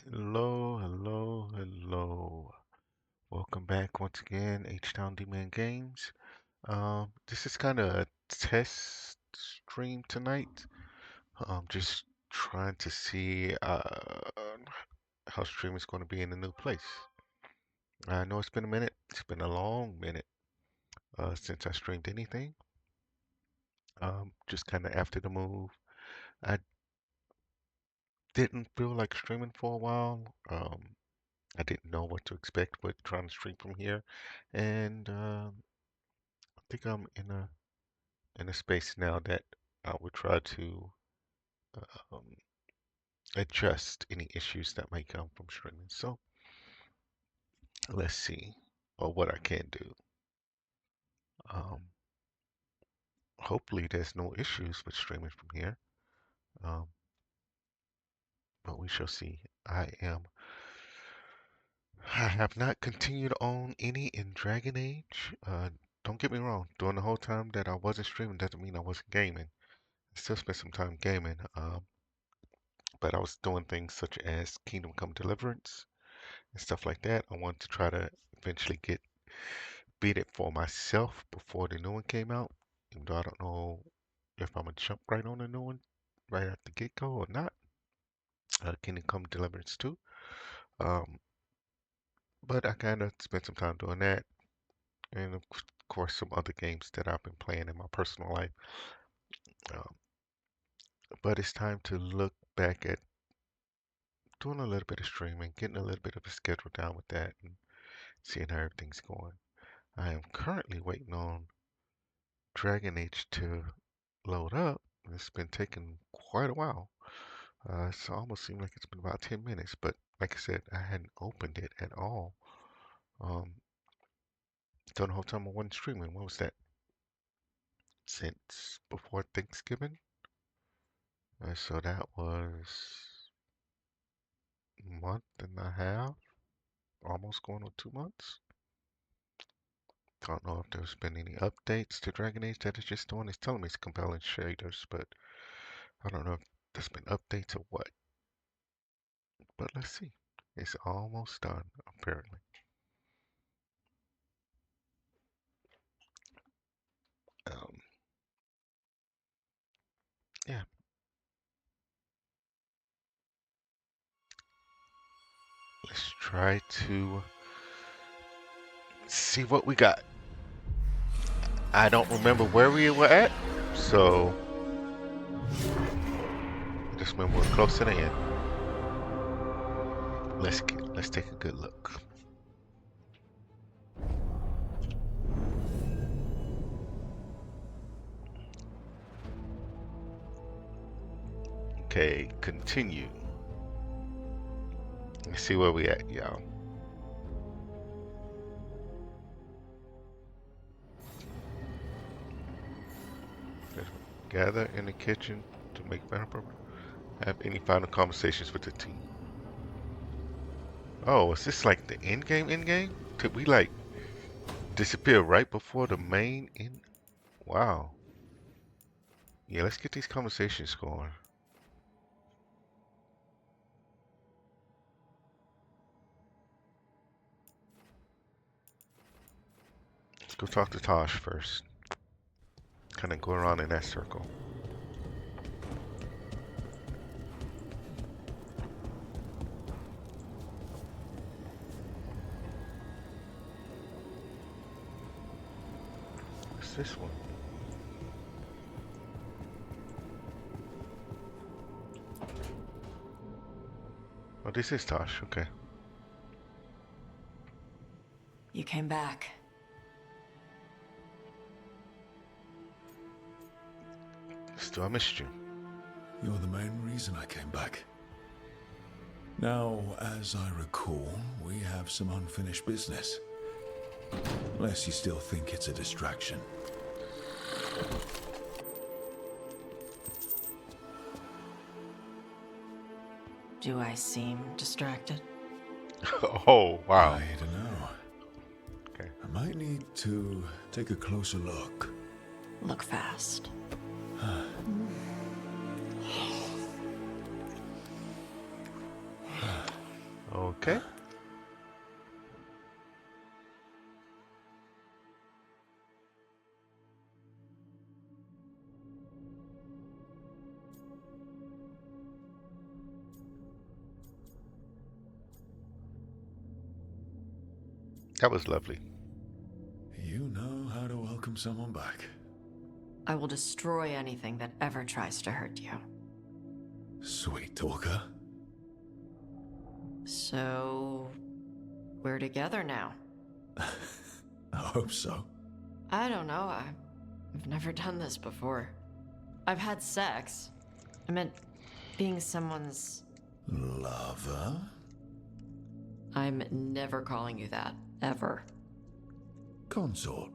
Hello, hello, hello. Welcome back once again, H-Town D-Man Games. This is kind of a test stream tonight. Just trying to see how stream is going to be in the new place. I know it's been a minute. It's been a long minute since I streamed anything. Just kind of after the move. I didn't feel like streaming for a while. I didn't know what to expect with trying to stream from here, and I think I'm in a space now that I would try to um, adjust any issues that might come from streaming. So let's see, or what I can do. Um, Hopefully, there's no issues with streaming from here, um, but we shall see. I have not continued on any in Dragon Age. Don't get me wrong. During the whole time that I wasn't streaming doesn't mean I wasn't gaming. I still spent some time gaming. But I was doing things such as Kingdom Come Deliverance and stuff like that. I wanted to try to eventually beat it for myself before the new one came out. Even though I don't know if I'm gonna jump right on the new one right at the get-go or not. Kingdom Come Deliverance 2. Um, but I kind of spent some time doing that, and of course some other games that I've been playing in my personal life. Um, but it's time to look back at doing a little bit of streaming, getting a little bit of a schedule down with that, and seeing how everything's going. I am currently waiting on Dragon Age to load up. It's been taking quite a while. It's almost seemed like it's been about 10 minutes, but like I said, I hadn't opened it at all. Um, the whole time I wasn't streaming. What was that? Since before Thanksgiving? So that was a month and a half, almost going on 2 months. Don't know if there's been any updates to Dragon Age that it's just doing. It's telling me it's compelling shaders, but I don't know if there's been updates or what. But let's see. It's almost done, apparently. Um, yeah, let's try to see what we got. I don't remember where we were at, so just when we're close to the end. Let's take a good look. Okay, continue. Let's see where we at, y'all. Gather in the kitchen to make final progress. Have any final conversations with the team. Oh, is this like the end game? End game? Could we like disappear right before the main end? Wow. Yeah, let's get these conversations going. Let's go talk to Tosh first. Kind of go around in that circle. What's this one? Oh, this is Tosh. Okay. You came back. Still, I missed you. You're the main reason I came back. Now, as I recall, we have some unfinished business. Unless you still think it's a distraction. Do I seem distracted? Oh, wow. I don't know. Okay. I might need to take a closer look. Look fast. Okay. That was lovely. You know how to welcome someone back. I will destroy anything that ever tries to hurt you. Sweet talker. So, we're together now. I hope so. I don't know. I've never done this before. I've had sex. I meant being someone's... Lover? I'm never calling you that. Ever. Consort?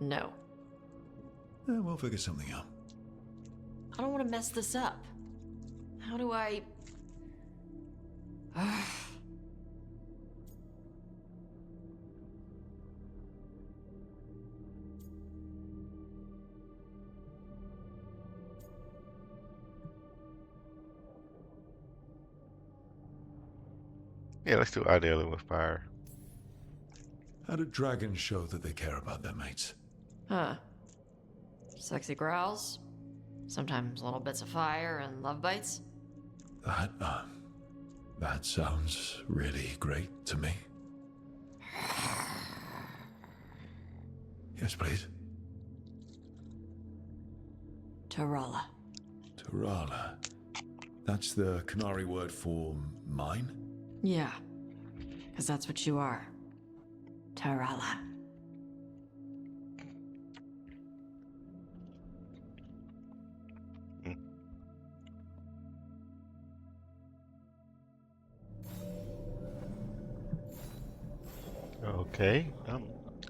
No. We'll figure something out. I don't want to mess this up. How do I... Yeah, let's do ideally with fire. How do dragons show that they care about their mates? Huh. Sexy growls. Sometimes little bits of fire and love bites. That sounds really great to me. Yes, please. Tarala. Tarala. That's the Canary word for mine? Yeah. Because that's what you are. Tarala. Okay.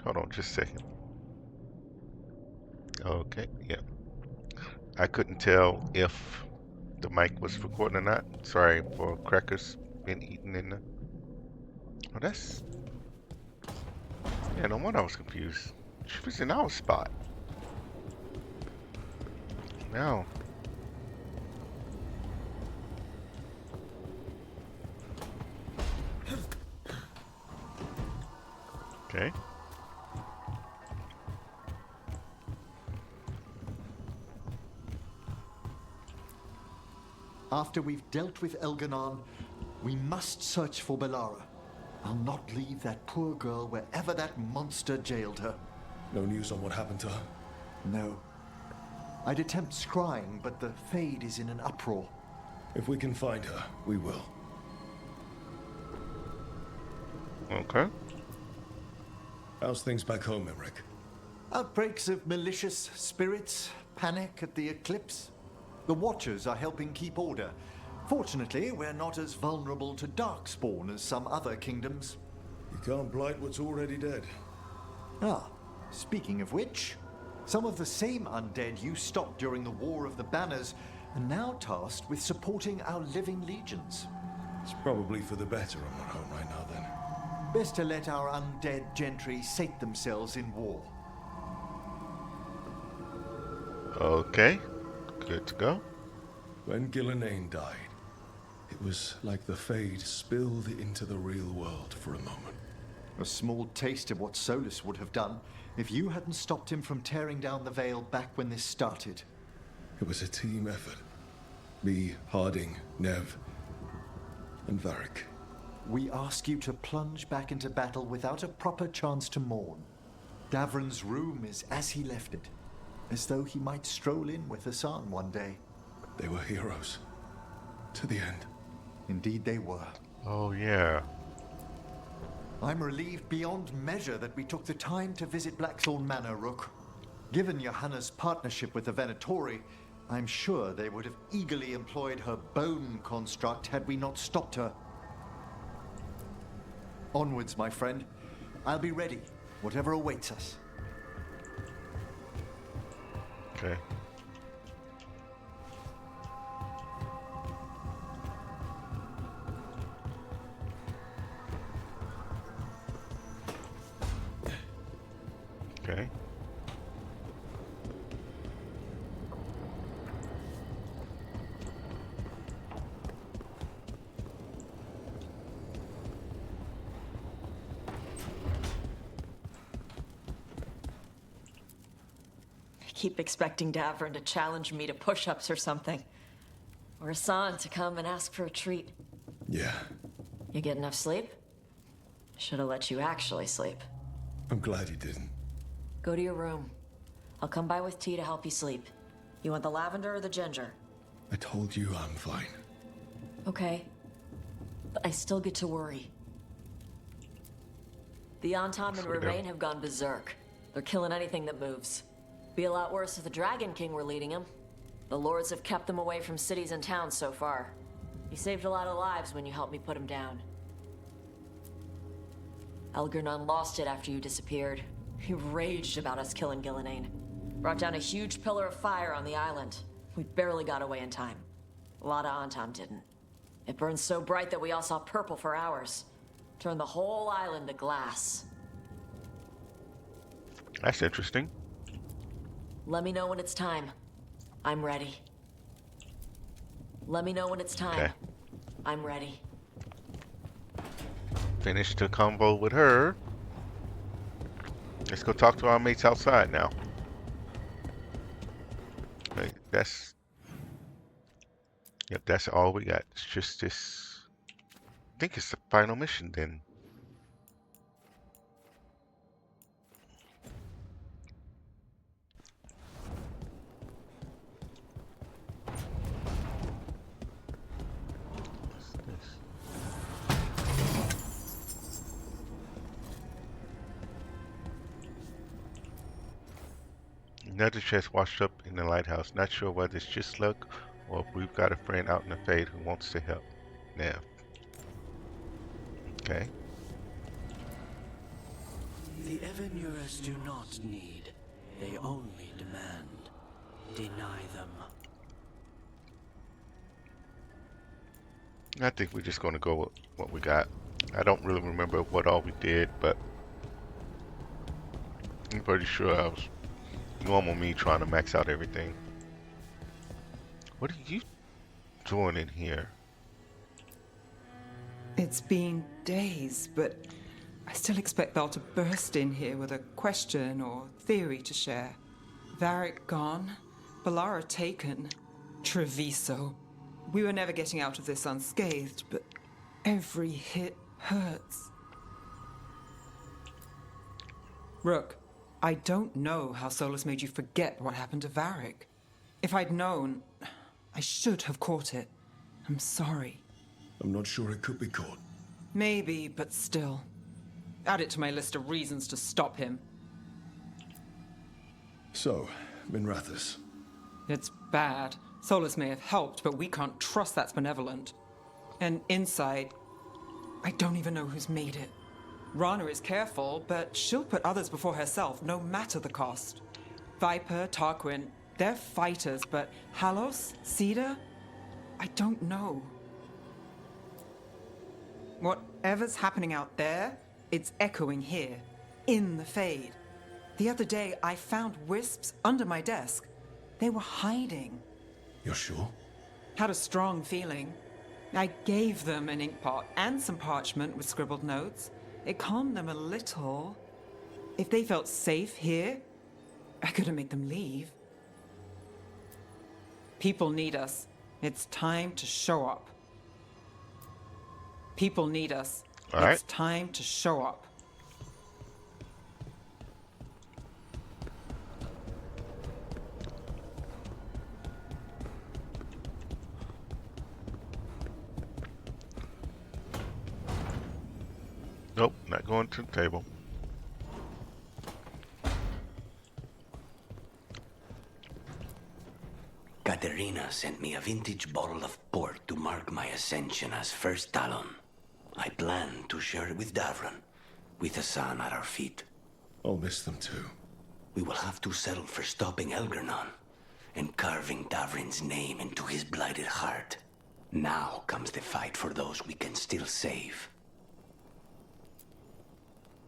Hold on just a second. Okay, yeah. I couldn't tell if the mic was recording or not. Sorry for crackers being eaten in the... Oh, that's... Yeah, no wonder I was confused. She was in our spot. Now. Okay. After we've dealt with Elganon, we must search for Bellara. I'll not leave that poor girl wherever that monster jailed her. No news on what happened to her? No. I'd attempt scrying, but the Fade is in an uproar. If we can find her, we will. Okay. How's things back home, Emmerich? Outbreaks of malicious spirits, panic at the eclipse. The Watchers are helping keep order. Fortunately, we're not as vulnerable to darkspawn as some other kingdoms. You can't blight what's already dead. Ah, speaking of which, some of the same undead you stopped during the War of the Banners are now tasked with supporting our living legions. It's probably for the better I'm not home right now, then. Best to let our undead gentry sate themselves in war. Okay. Good to go. When Gillenane died, it was like the Fade spilled into the real world for a moment. A small taste of what Solus would have done if you hadn't stopped him from tearing down the Veil back when this started. It was a team effort. Me, Harding, Nev, and Varric. We ask you to plunge back into battle without a proper chance to mourn. Davron's room is as he left it, as though he might stroll in with Hassan one day. They were heroes. To the end. Indeed they were. Oh, yeah. I'm relieved beyond measure that we took the time to visit Blackthorn Manor, Rook. Given Johanna's partnership with the Venatori, I'm sure they would have eagerly employed her bone construct had we not stopped her. Onwards, my friend. I'll be ready, whatever awaits us. Okay. Okay. keep expecting Davrin to challenge me to push-ups or something. Or Hassan to come and ask for a treat. Yeah, You get enough sleep? Should have let you actually sleep. I'm glad you didn't. Go to your room. I'll come by with tea to help you sleep. You want the lavender or the ginger? I told you I'm fine. Okay. But I still get to worry. The Antam and Remain have gone berserk. They're killing anything that moves. Be a lot worse if the Dragon King were leading them. The lords have kept them away from cities and towns so far. You saved a lot of lives when you helped me put him down. Elgernon lost it after you disappeared. He raged about us killing Gillenane. Brought down a huge pillar of fire on the island. We barely got away in time. A lot of Antam didn't. It burned so bright that we all saw purple for hours. Turned the whole island to glass. That's interesting. Let me know when it's time. I'm ready. Let me know when it's time. Okay. I'm ready. Finished the convo with her. Let's go talk to our mates outside now. Okay, yep, that's all we got. It's just this. I think it's the final mission then. What's this? Another chest washed up in the lighthouse. Not sure whether it's just luck or if we've got a friend out in the Fade who wants to help. Now. Okay. The Evanures do not need. They only demand. Deny them. I think we're just going to go with what we got. I don't really remember what all we did, but I'm pretty sure I was normal me trying to max out everything. What are you doing in here? It's been days, but I still expect Val to burst in here with a question or theory to share. Varric gone, Balara taken, Treviso. We were never getting out of this unscathed, but every hit hurts. Rook, I don't know how Solus made you forget what happened to Varric. If I'd known, I should have caught it. I'm sorry. I'm not sure it could be caught. Maybe, but still. Add it to my list of reasons to stop him. So, Minrathous. It's bad. Solus may have helped, but we can't trust that's benevolent. And inside, I don't even know who's made it. Rana is careful, but she'll put others before herself, no matter the cost. Viper, Tarquin, they're fighters, but Halos, Cedar, I don't know. Whatever's happening out there, it's echoing here, in the Fade. The other day, I found wisps under my desk. They were hiding. You're sure? Had a strong feeling. I gave them an inkpot and some parchment with scribbled notes. It calmed them a little. If they felt safe here, I couldn't make them leave. People need us. It's time to show up. People need us. All right. It's time to show up. Nope, not going to the table. Katerina sent me a vintage bottle of port to mark my ascension as First Talon. I plan to share it with Davron, with Hassan at our feet. I'll miss them too. We will have to settle for stopping Elgernon and carving Davrin's name into his blighted heart. Now comes the fight for those we can still save.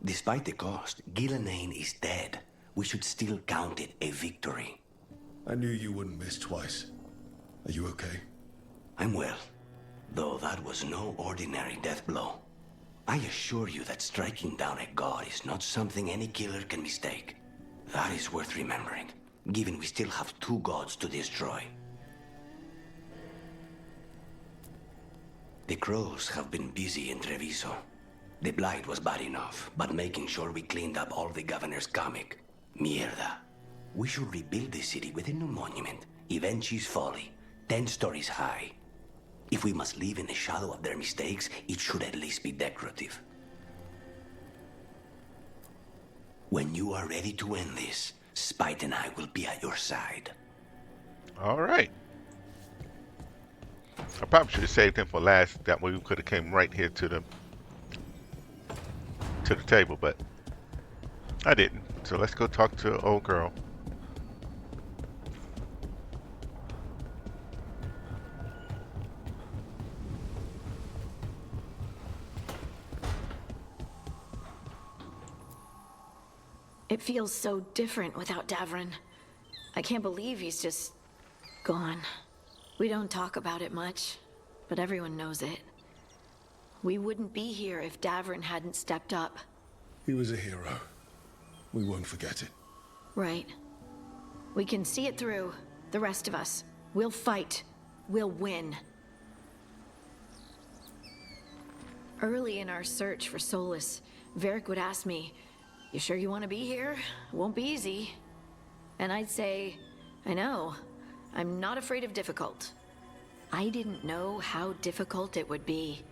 Despite the cost, Gillenane is dead. We should still count it a victory. I knew you wouldn't miss twice. Are you okay? I'm well, though that was no ordinary death blow. I assure you that striking down a god is not something any killer can mistake. That is worth remembering. given we still have 2 gods to destroy. The Crows have been busy in Treviso. The blight was bad enough, but making sure we cleaned up all the governor's comic. Mierda. We should rebuild the city with a new monument, Evenchi's Folly, 10 stories high. If we must live in the shadow of their mistakes, it should at least be decorative. When you are ready to end this, Spite and I will be at your side. All right. I probably should have saved him for last. That way we could have came right here to the table, but I didn't. So let's go talk to old girl. It feels so different without Davrin. I can't believe he's just gone. We don't talk about it much, but everyone knows it. We wouldn't be here if Davrin hadn't stepped up. He was a hero. We won't forget it. Right. We can see it through, the rest of us. We'll fight. We'll win. Early in our search for Solus, Varric would ask me, "You sure you want to be here? It won't be easy." And I'd say, "I know. I'm not afraid of difficult." I didn't know how difficult it would be,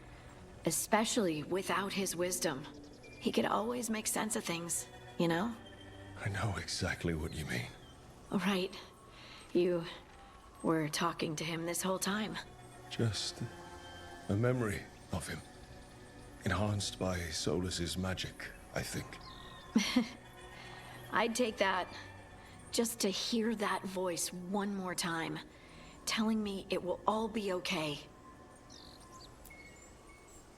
especially without his wisdom. He could always make sense of things, you know? I know exactly what you mean. All right. You were talking to him this whole time. Just a memory of him. Enhanced by Solus's magic, I think. I'd take that. Just to hear that voice one more time, telling me it will all be okay.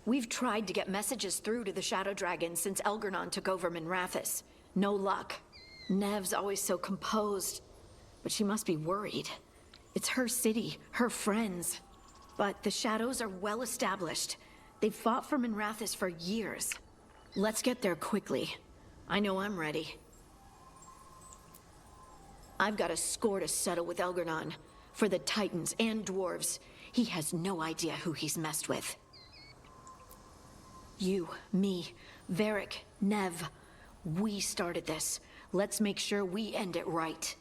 We've tried to get messages through to the Shadow Dragon since Elgernon took over Minrathous. No luck. Nev's always so composed, but she must be worried. It's her city, her friends. But the Shadows are well established. They've fought for Minrathous for years. Let's get there quickly. I know I'm ready. I've got a score to settle with Elgernon. For the Titans and Dwarves. He has no idea who he's messed with. You, me, Varric, Nev. We started this. Let's make sure we end it right.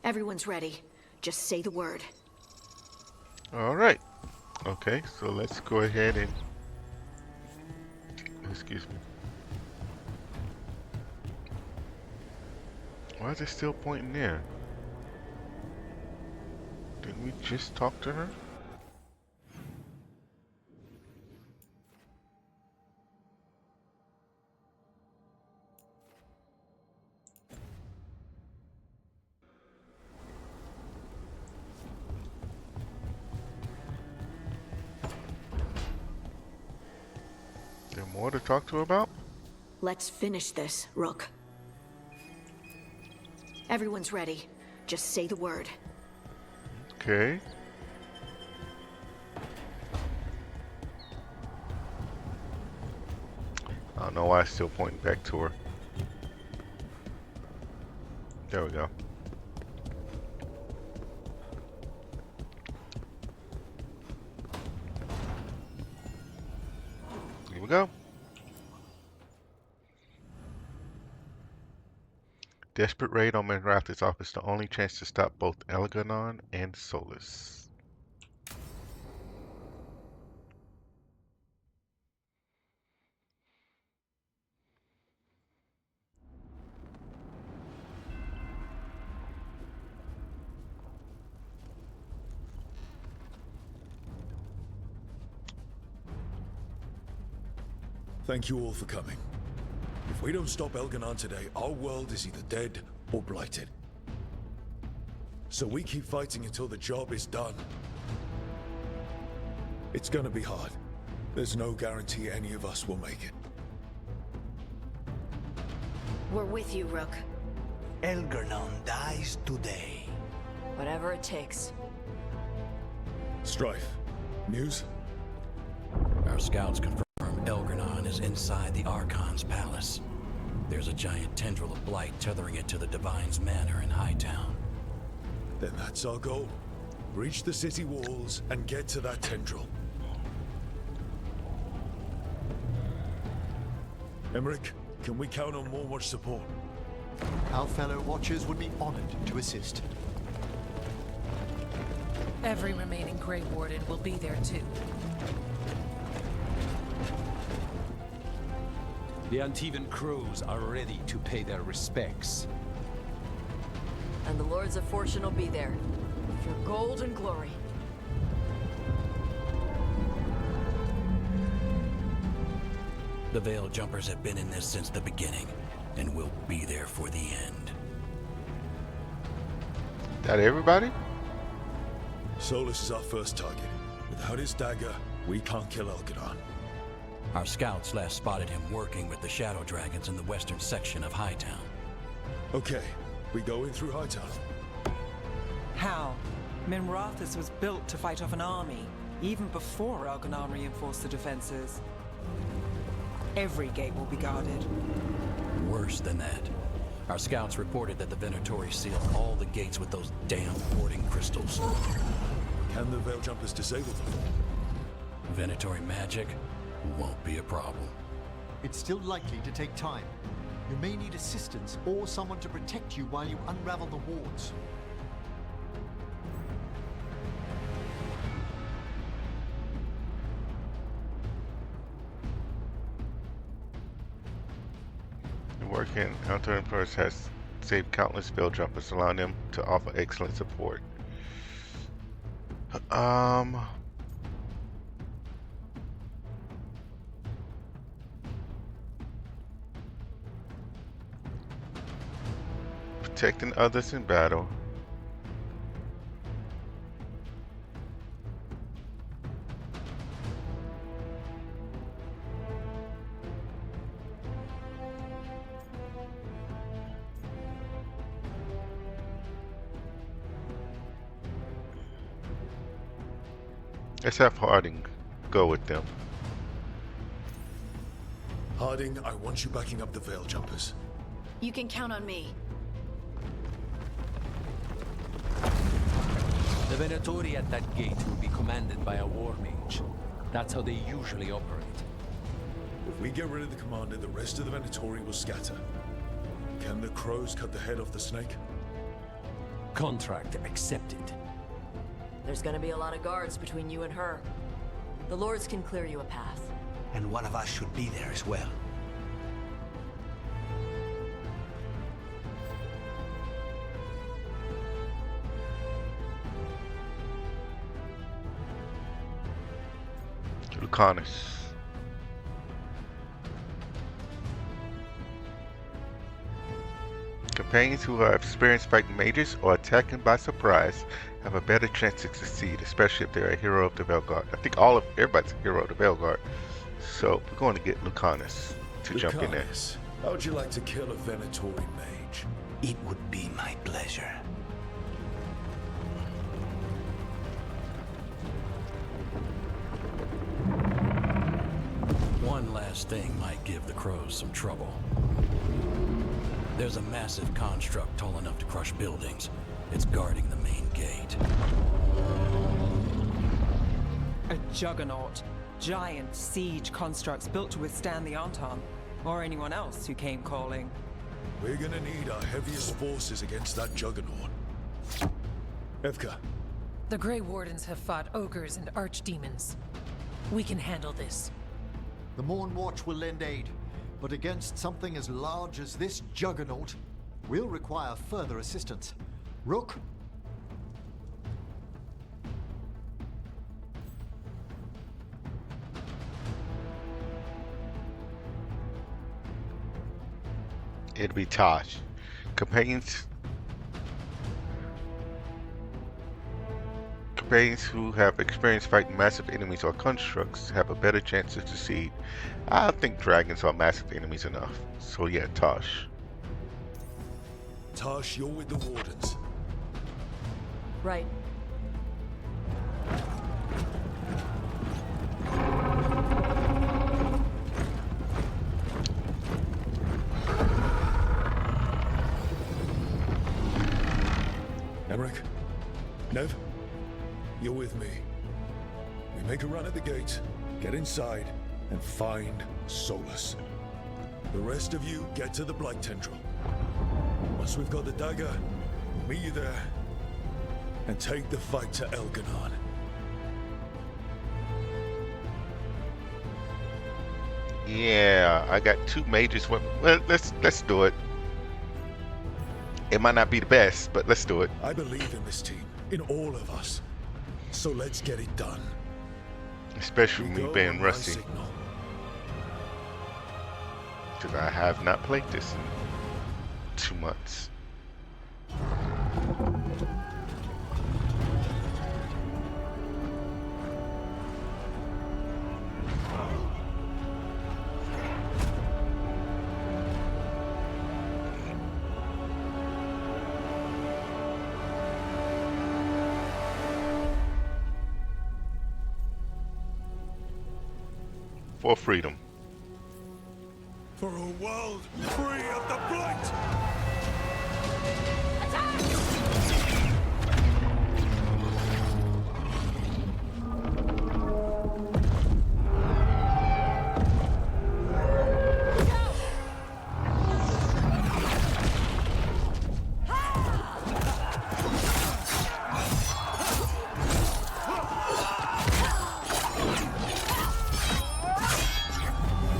Everyone's ready. Just say the word. All right. Okay, so let's go ahead and... Excuse me. Why is it still pointing there? Didn't we just talk to her? Is there more to talk to her about? Let's finish this, Rook. Everyone's ready. Just say the word. Okay. I don't know why it's still pointing back to her. There we go. Here we go. Desperate raid on Minrathous offers the only chance to stop both Elgernon and Solus. Thank you all for coming. If we don't stop Elgernon today, our world is either dead or blighted. So we keep fighting until the job is done. It's gonna be hard. There's no guarantee any of us will make it. We're with you, Rook. Elgernon dies today. Whatever it takes. Strife, news? Our scouts confirm Elgernon is inside the Archon's palace. There's a giant tendril of blight tethering it to the Divine's manor in Hightown. Then that's our goal. Breach the city walls and get to that tendril. Emmerich, can we count on more watch support? Our fellow Watchers would be honored to assist. Every remaining Grey Warden will be there too. The Antivan crows are ready to pay their respects. And the Lords of Fortune will be there. For gold and glory. The Veil Jumpers have been in this since the beginning, and will be there for the end. That everybody? Solus is our first target. Without his dagger, we can't kill Elgadon. Our scouts last spotted him working with the Shadow Dragons in the western section of Hightown. Okay, we go in through Hightown. How? Minrathous was built to fight off an army, even before Elganon reinforced the defenses. Every gate will be guarded. Worse than that. Our scouts reported that the Venatori sealed all the gates with those damn warding crystals. Can the Veil Jumpers disable them? Venatori magic won't be a problem. It's still likely to take time. You may need assistance or someone to protect you while you unravel the wards. Working Counter Emperors has saved countless Veil Jumpers, allowing them to offer excellent support. Protecting others in battle. Let's have Harding go with them. Harding, I want you backing up the Veil Jumpers. You can count on me. The Venatori at that gate will be commanded by a war mage. That's how they usually operate. If we get rid of the commander, the rest of the Venatori will scatter. Can the crows cut the head off the snake? Contract accepted. There's gonna be a lot of guards between you and her. The Lords can clear you a path. And one of us should be there as well. Lucanus. Companions who have experienced fighting mages or attacking by surprise have a better chance to succeed, especially if they're a hero of the Veilguard. I think everybody's a hero of the Veilguard. So we're going to get Lucanus to jump in there. Lucanus, how would you like to kill a Venatori mage? It would be my pleasure. One last thing might give the crows some trouble. There's a massive construct tall enough to crush buildings. It's guarding the main gate. A juggernaut. Giant siege constructs built to withstand the Anton, or anyone else who came calling. We're gonna need our heaviest forces against that juggernaut. Evka, The Grey Wardens have fought ogres and archdemons. We can handle this. The Morn Watch will lend aid, but against something as large as this juggernaut, we'll require further assistance. Rook? It'll be Tosh. Companions who have experience fighting massive enemies or constructs have a better chance to succeed. I think dragons are massive enemies enough. So yeah, Tosh. Tash, you're with the Wardens. Right. Nev, you're with me. We make a run at the gate, get inside, and find Solus. The rest of you get to the Blight Tendril. Once we've got the dagger, we'll meet you there, and take the fight to Elganon. Yeah, I got 2 mages. Well, let's do it. It might not be the best, but let's do it. I believe in this team, in all of us. So let's get it done. Especially We me go being on my rusty, signal. because I have not played this in 2 months. For freedom. For a world free of the Blight!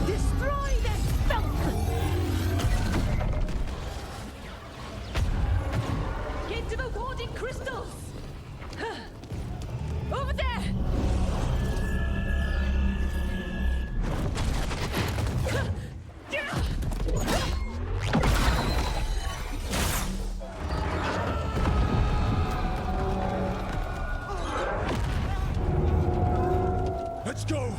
Destroy this filth! Get to the warding crystals! Over there! Let's go!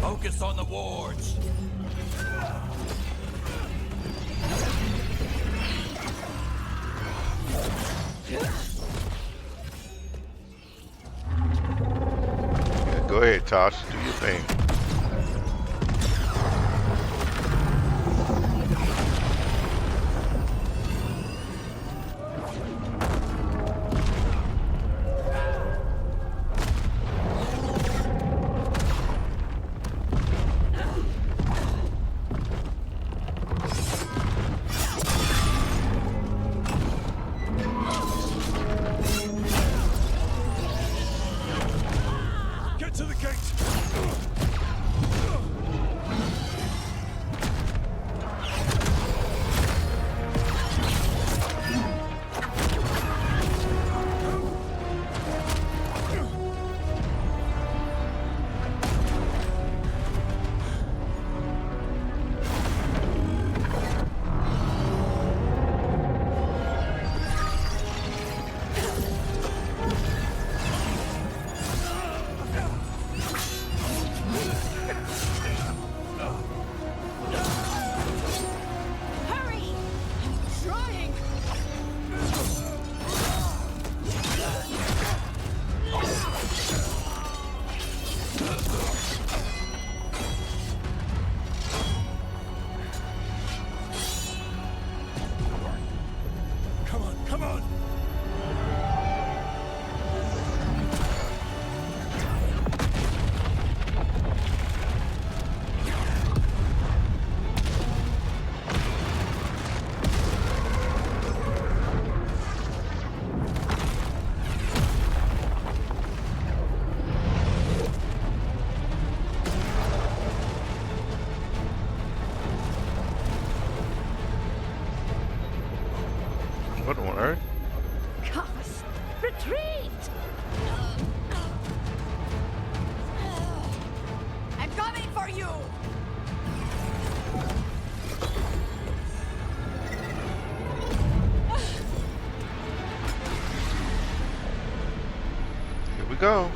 Focus on the wards. Yeah, go ahead, Tosh. Do your thing. Get to the gate! Hurry! I'm trying! Come on, come on! What on earth? Cars! Retreat! I'm coming for you! we go.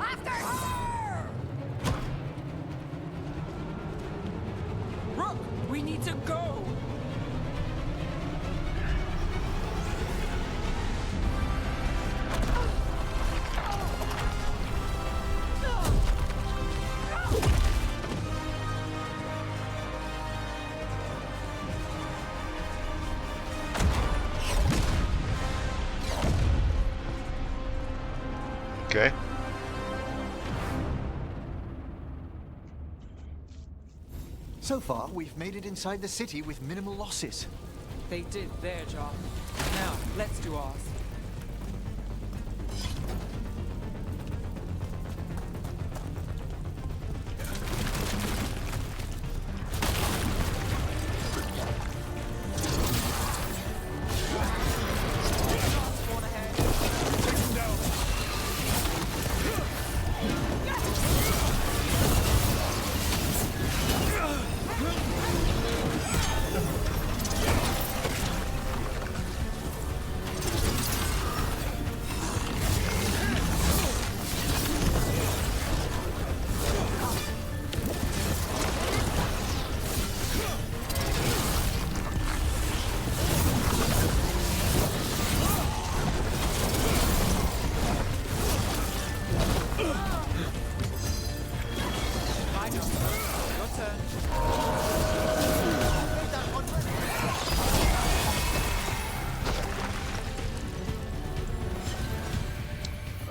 After her! Rook, we need to go. Okay. So far, we've made it inside the city with minimal losses. They did their job. Now, let's do ours.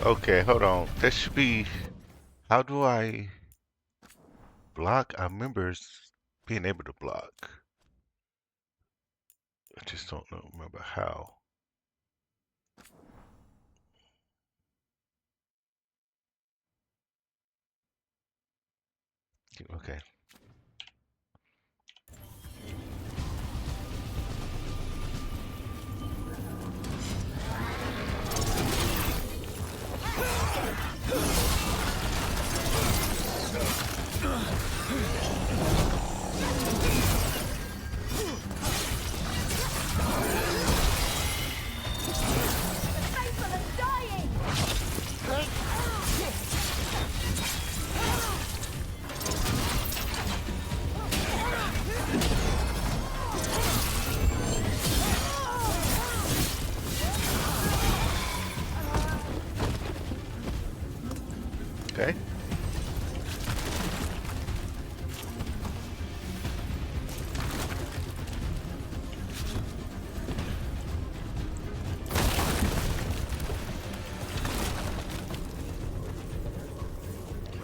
Okay, hold on. That should be. How do I block? I remember being able to block. I just don't know, remember how. Okay. Okay.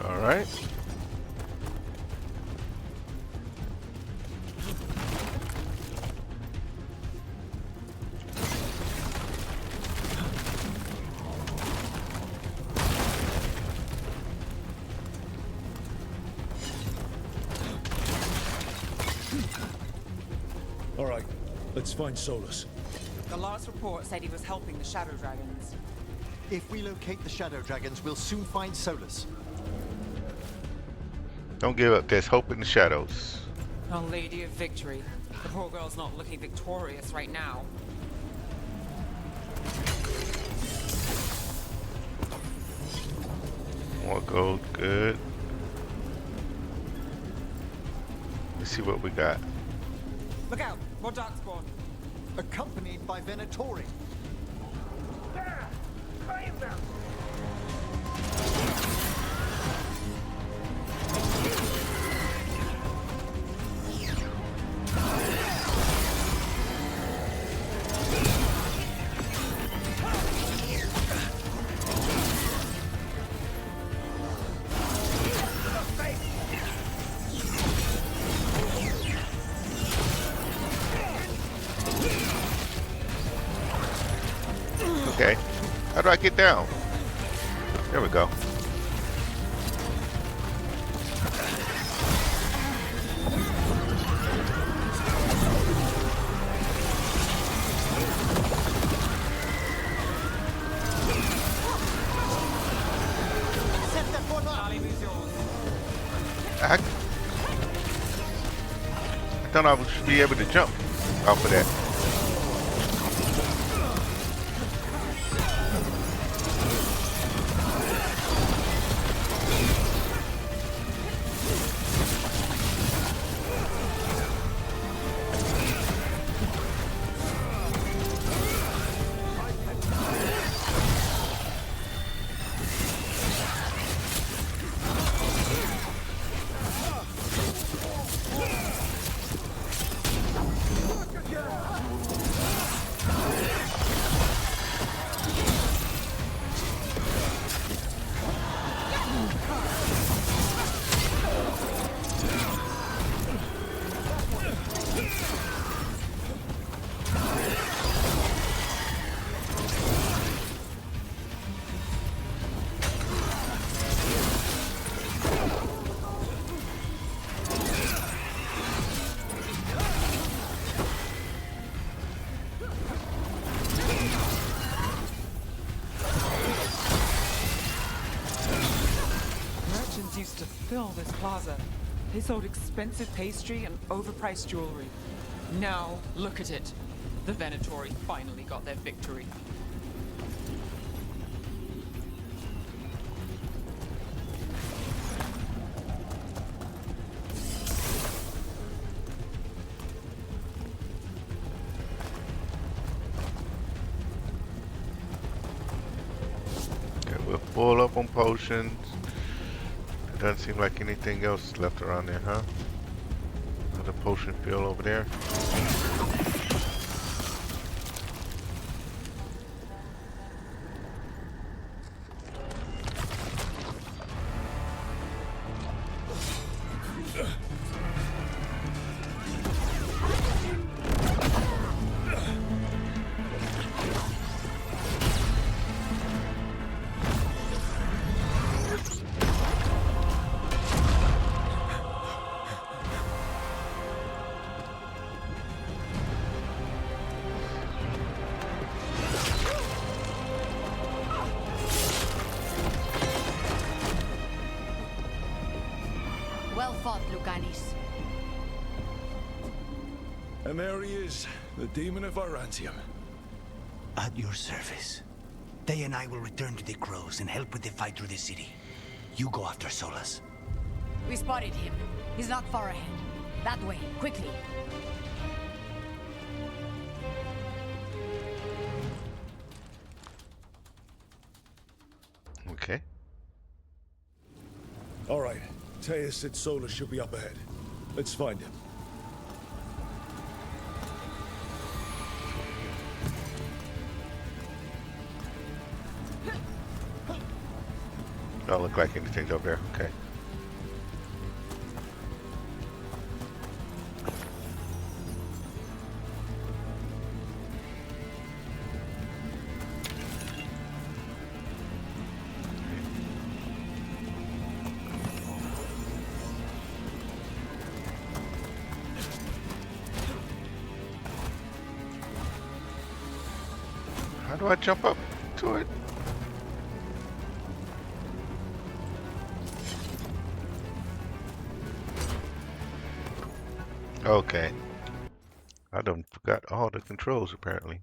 All right. All right, let's find Solus. The last report said he was helping the Shadow Dragons. If we locate the Shadow Dragons, we'll soon find Solus. Don't give up. There's hope in the shadows. Our Lady of Victory. The poor girl's not looking victorious right now. More gold, good. Let's see what we got. Look out! More darkspawn. Accompanied by Venatori. There! Claim them! Okay. How do I get down? There we go. I thought I should be able to jump off of that. Used to fill this plaza. They sold expensive pastry and overpriced jewelry. Now, look at it. The Venatori finally got their victory. Okay, we're full up on potions. Doesn't seem like anything else left around there, huh? Another potion field over there. Well fought, Lucanis. And there he is, the demon of Arantium. At your service. They and I will return to the Crows and help with the fight through the city. You go after Solas. We spotted him. He's not far ahead. That way, quickly. Okay. All right. Teus said Solas should be up ahead. Let's find him. Don't look like anything's over there. Okay. How do I jump up to it? Okay. I done forgot all the controls apparently.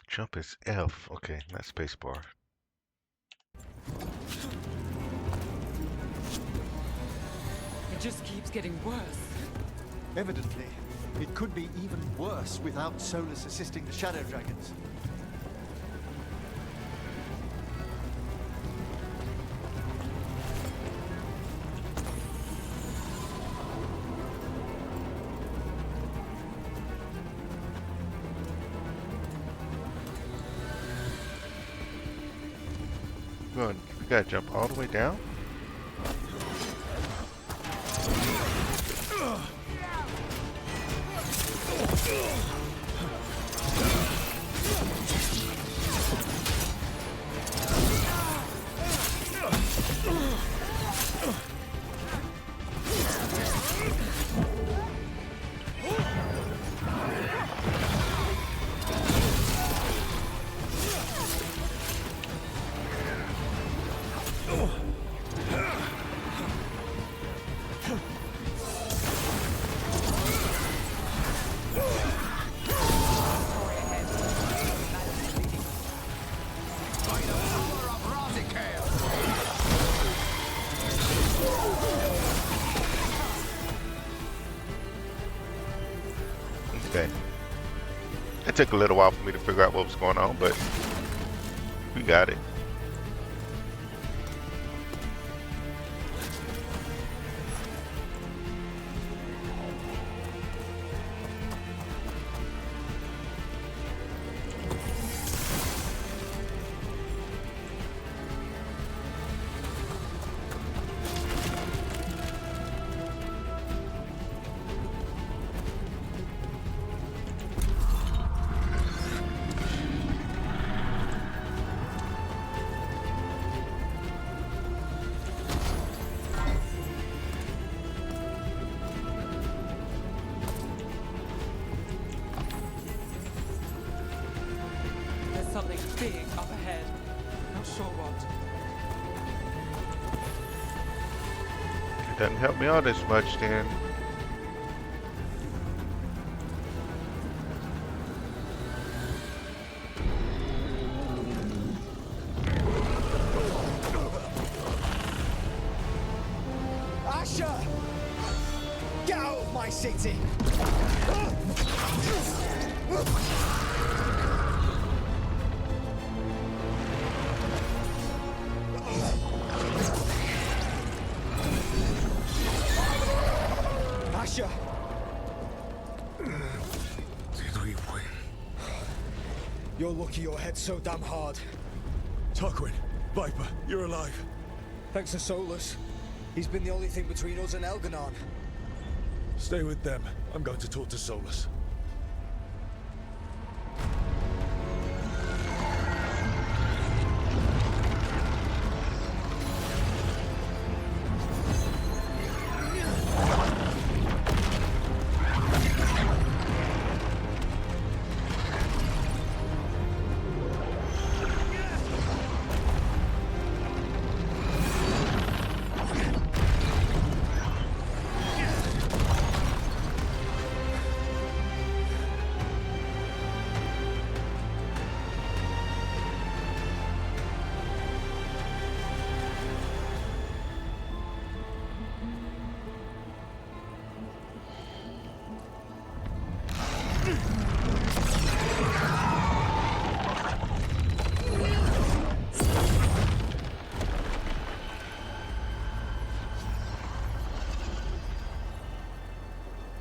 Jump is F. Okay, not spacebar. It just keeps getting worse. Evidently, it could be even worse without Solus assisting the Shadow Dragons. We gotta jump all the way down? It took a little while for me to figure out what was going on, but we got it. There's something big up ahead. Not sure what. It doesn't help me out as much then. Asher! Get out of my city! Asher! Did we win? You're lucky your head's so damn hard. Tarquin, Viper, you're alive. Thanks to Solus. He's been the only thing between us and Elganon. Stay with them. I'm going to talk to Solus.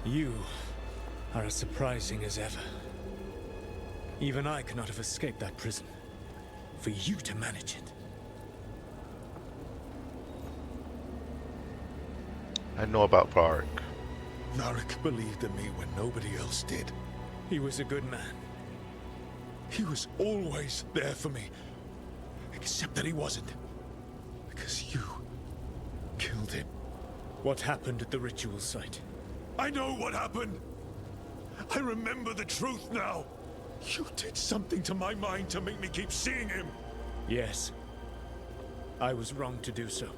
You are as surprising as ever. Even I could not have escaped that prison. For you to manage it. I know about Varric. Varric believed in me when nobody else did. He was a good man. He was always there for me. Except that he wasn't. Because you killed him. What happened at the ritual site? I know what happened. I remember the truth now. You did something to my mind to make me keep seeing him. Yes. I was wrong to do so.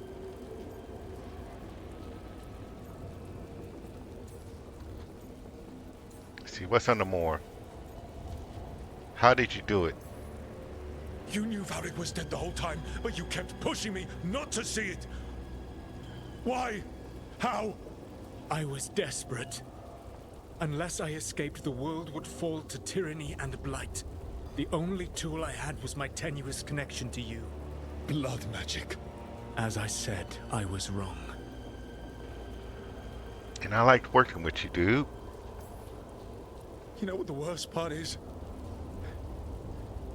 See, what's on the more? How did you do it? You knew Varric was dead the whole time, but you kept pushing me not to see it. Why? How? I was desperate. Unless I escaped, the world would fall to tyranny and blight. The only tool I had was my tenuous connection to you. Blood magic. As I said, I was wrong. And I liked working with you, dude. You know what the worst part is?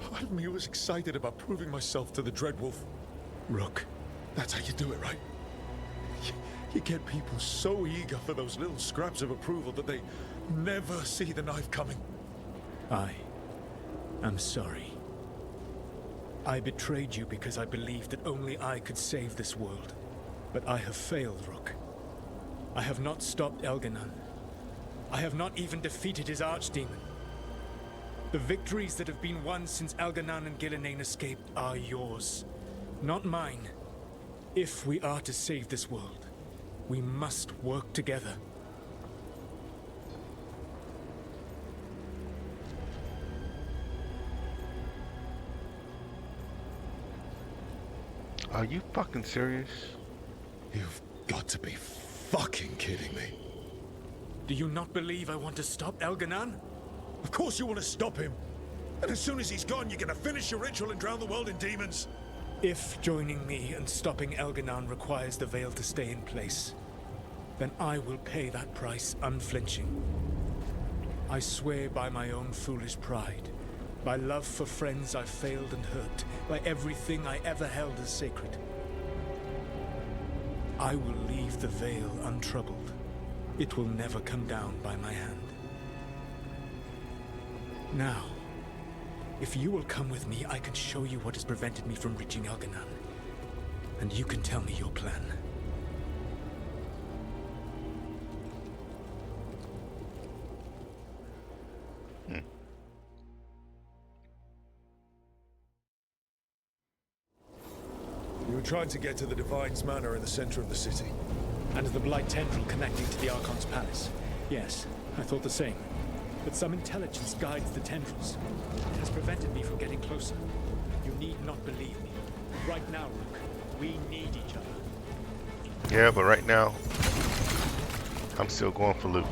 Part of me was excited about proving myself to the Dreadwolf. Rook. That's how you do it, right? You get people so eager for those little scraps of approval that they never see the knife coming. I'm sorry. I betrayed you because I believed that only I could save this world. But I have failed, Rook. I have not stopped Elganon. I have not even defeated his archdemon. The victories that have been won since Elganon and Gillenane escaped are yours, not mine. If we are to save this world, we must work together. Are you fucking serious? You've got to be fucking kidding me. Do you not believe I want to stop Elganon? Of course you want to stop him. And as soon as he's gone, you're gonna finish your ritual and drown the world in demons. If joining me and stopping Elganon requires the Veil to stay in place, then I will pay that price unflinching. I swear by my own foolish pride, by love for friends I've failed and hurt, by everything I ever held as sacred. I will leave the Veil untroubled. It will never come down by my hand. Now, if you will come with me, I can show you what has prevented me from reaching Elganon. And you can tell me your plan. You were trying to get to the Divine's Manor in the center of the city. And the Blight Tendril connecting to the Archon's palace. Yes, I thought the same. But some intelligence guides the tendrils. It has prevented me from getting closer. You need not believe me. Right now, Rook, we need each other. Yeah, but right now, I'm still going for loot.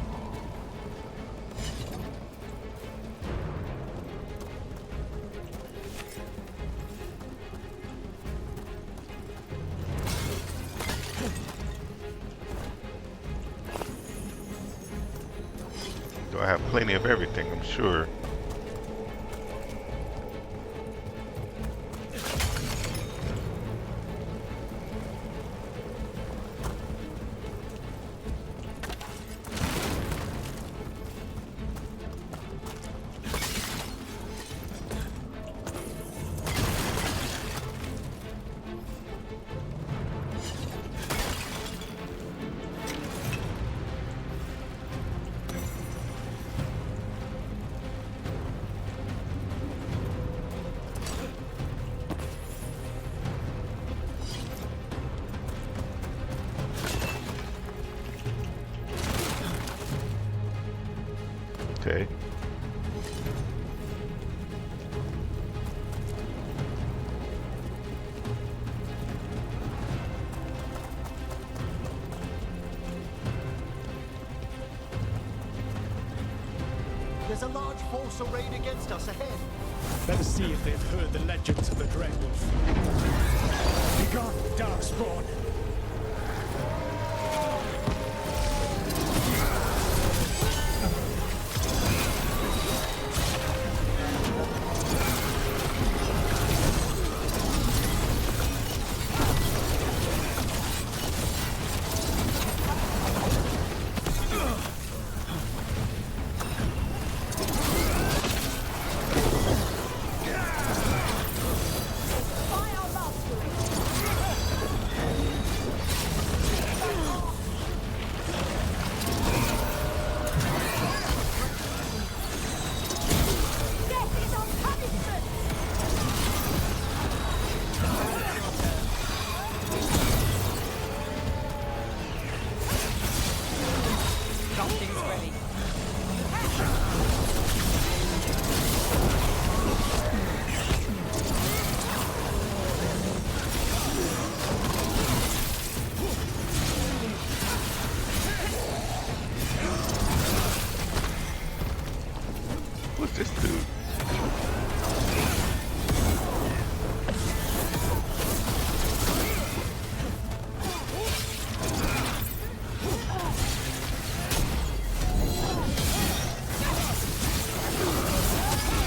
I have plenty of everything, I'm sure. Okay. There's a large force arrayed against us ahead. Let us see if they've heard the legends of the Dreadwolf. Begone, Darkspawn! What's this dude?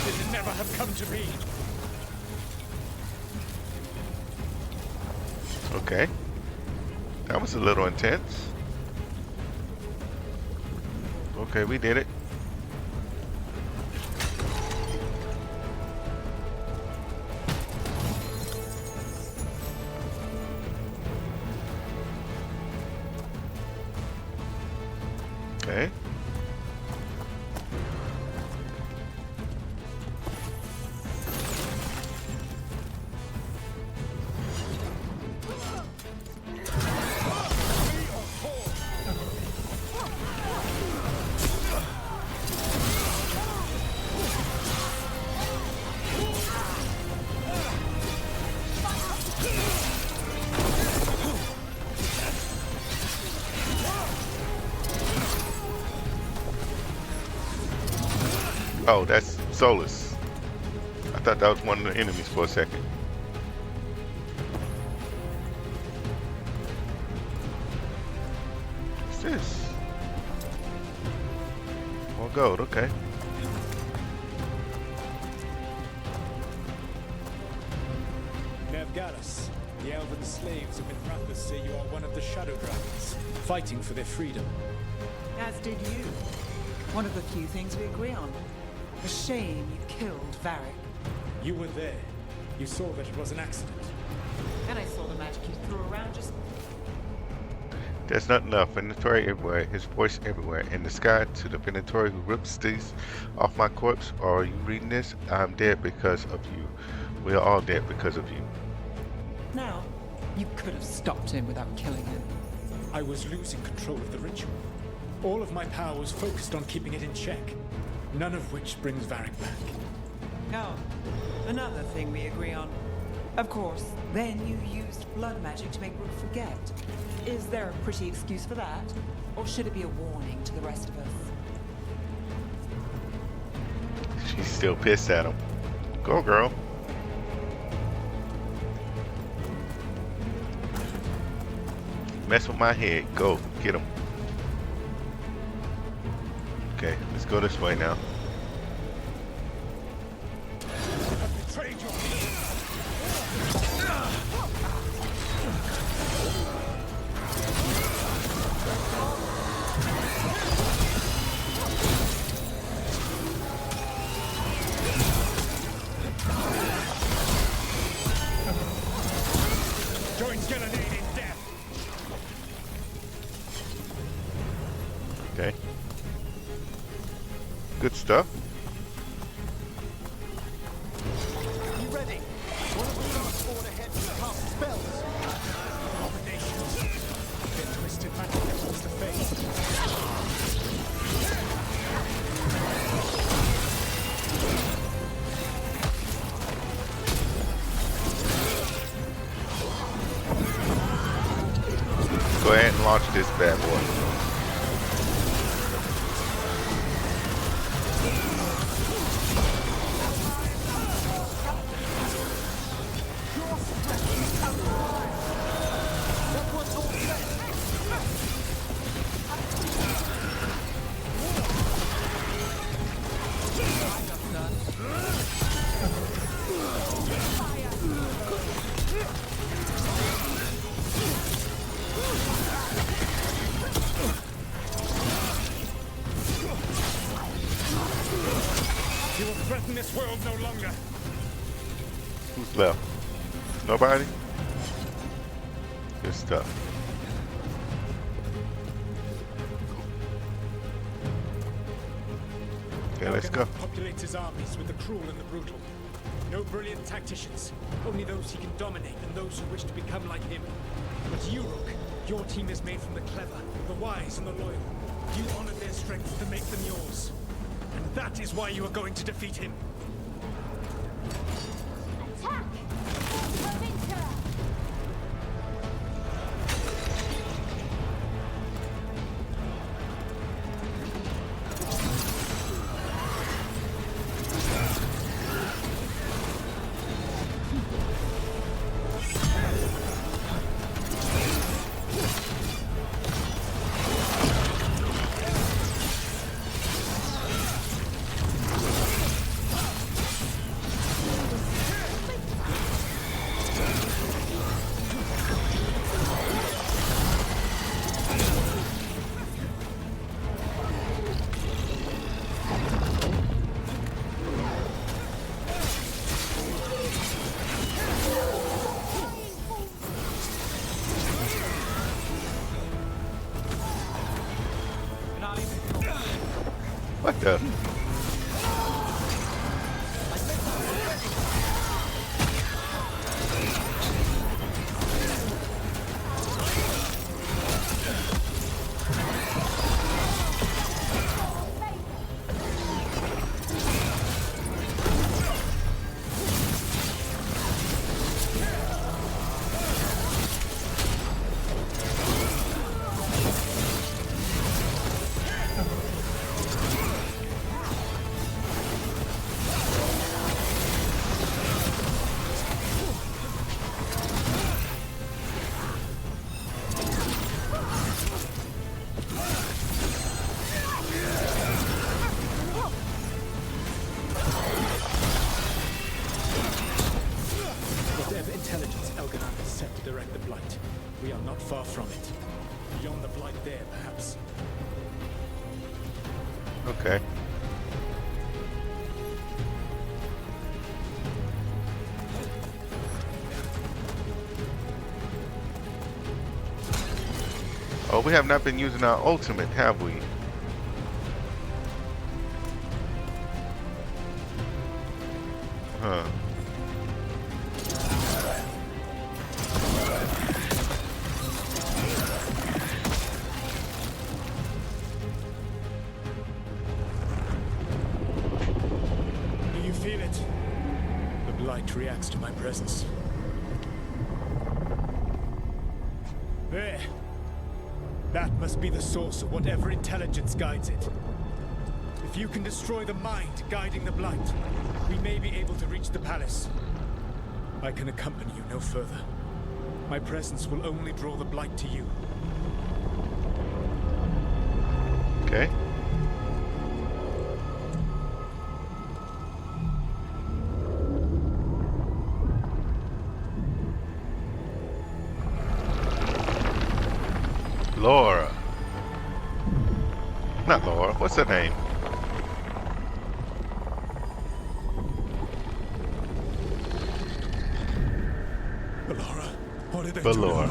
This never have come to be. Okay. That was a little intense. Okay, we did it. Okay. Oh, that's Solus. I thought that was one of the enemies for a second. What's this? More gold, okay. Veilguard, the elven slaves of Mithrathus say you are one of the Shadow Dragons, fighting for their freedom. As did you. One of the few things we agree on. A shame you killed Varric. You were there. You saw that it was an accident. And I saw the magic you threw around just... There's not enough. Venatori everywhere, his voice everywhere. In the sky to the Venatori who rips these off my corpse. Or are you reading this? I'm dead because of you. We are all dead because of you. Now, you could have stopped him without killing him. I was losing control of the ritual. All of my power was focused on keeping it in check. None of which brings Varric back. Oh, another thing we agree on. Of course, then you used blood magic to make Rook forget. Is there a pretty excuse for that? Or should it be a warning to the rest of us? She's still pissed at him. Go, girl. Mess with my head. Go, get him. Okay, let's go this way now. Okay. Good stuff. You ready? One of the last spawn ahead to cast spells. Abominations. Get twisted magic across the face. Go ahead and launch this bad boy. You will threaten this world no longer. Who's left? Nobody? Good stuff. Okay, let's go. Elganon populates his armies with the cruel and the brutal. No brilliant tacticians, only those he can dominate and those who wish to become like him. But you, Rook, your team is made from the clever, the wise, and the loyal. You honored their strength to make them yours. And that is why you are going to defeat him. Attack! Adventure! far from it. Beyond the blight there, perhaps. Okay. Oh, we have not been using our ultimate, have we? Huh. Do you feel it? The blight reacts to my presence. There. That must be the source of whatever intelligence guides it. If you can destroy the mind guiding the blight, we may be able to reach the palace. I can accompany you no further. My presence will only draw the blight to you. Okay. Laura. Not Laura. What's her name? Laura, what did they But do? Laura.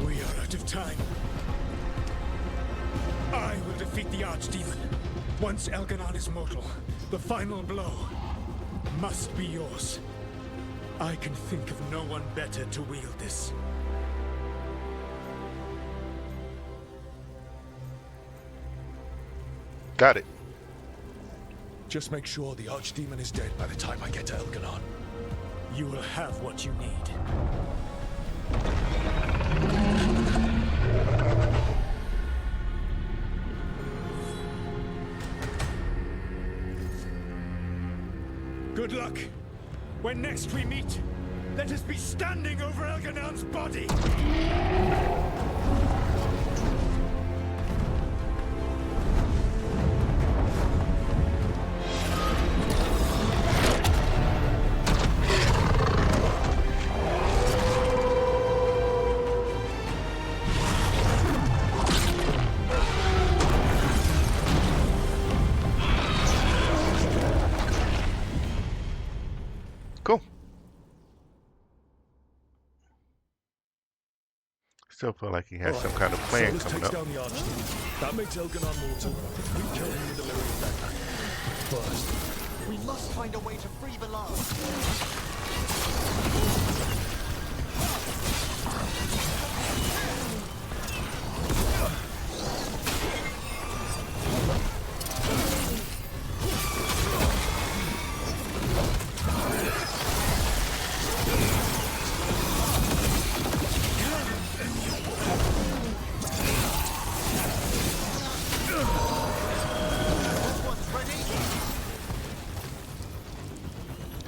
We are out of time. I will defeat the Archdemon. Once Elganon is mortal, the final blow must be yours. I can think of no one better to wield this. Got it. Just make sure the Archdemon is dead by the time I get to Elganon. You will have what you need. Good luck. When next we meet, let us be standing over Elganon's body. Cool. Still feel like he has some kind of plan Solus coming takes up. down the Archdemon. That makes Elganon mortal. We kill him with the Lyrian dagger. First, We must find a way to free the lad.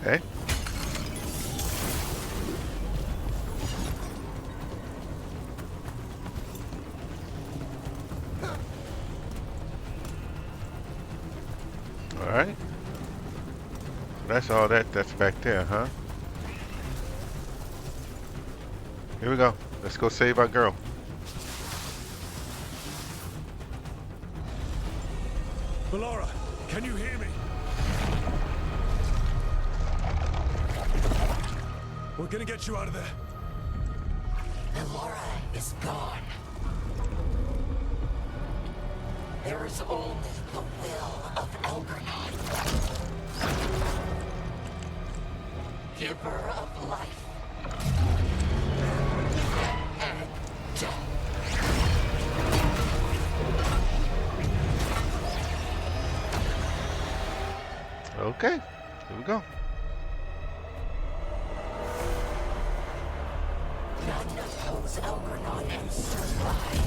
Okay. All right. That's all that's back there, huh? Here we go. Let's go save our girl. Ballora, can you hear me? We're gonna get you out of there. Laura is gone. There is only the will of Elganon. Giver of life. And death. Okay. Here we go. None oppose Elganon and survive.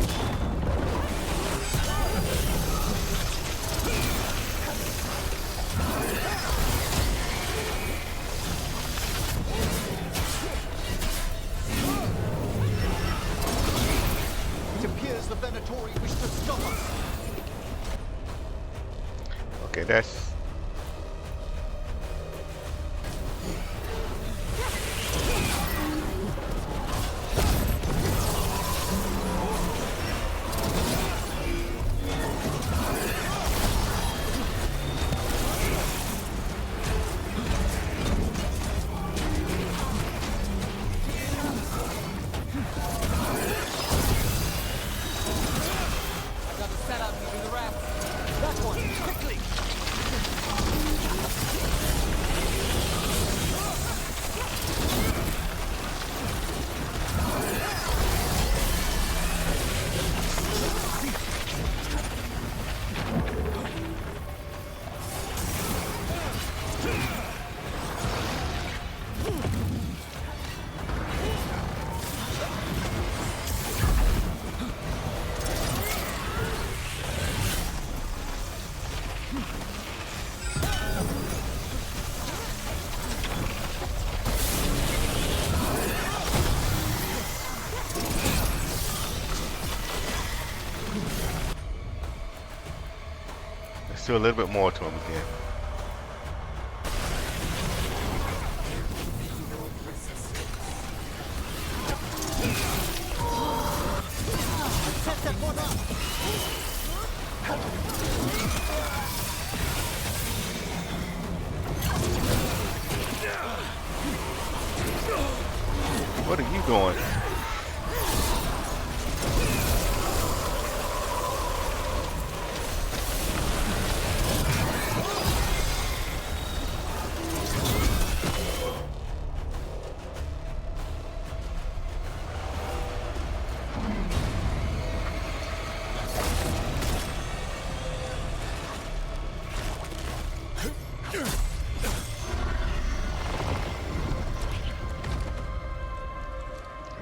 Okay, that's... Let's do a little bit more to him again. What are you doing?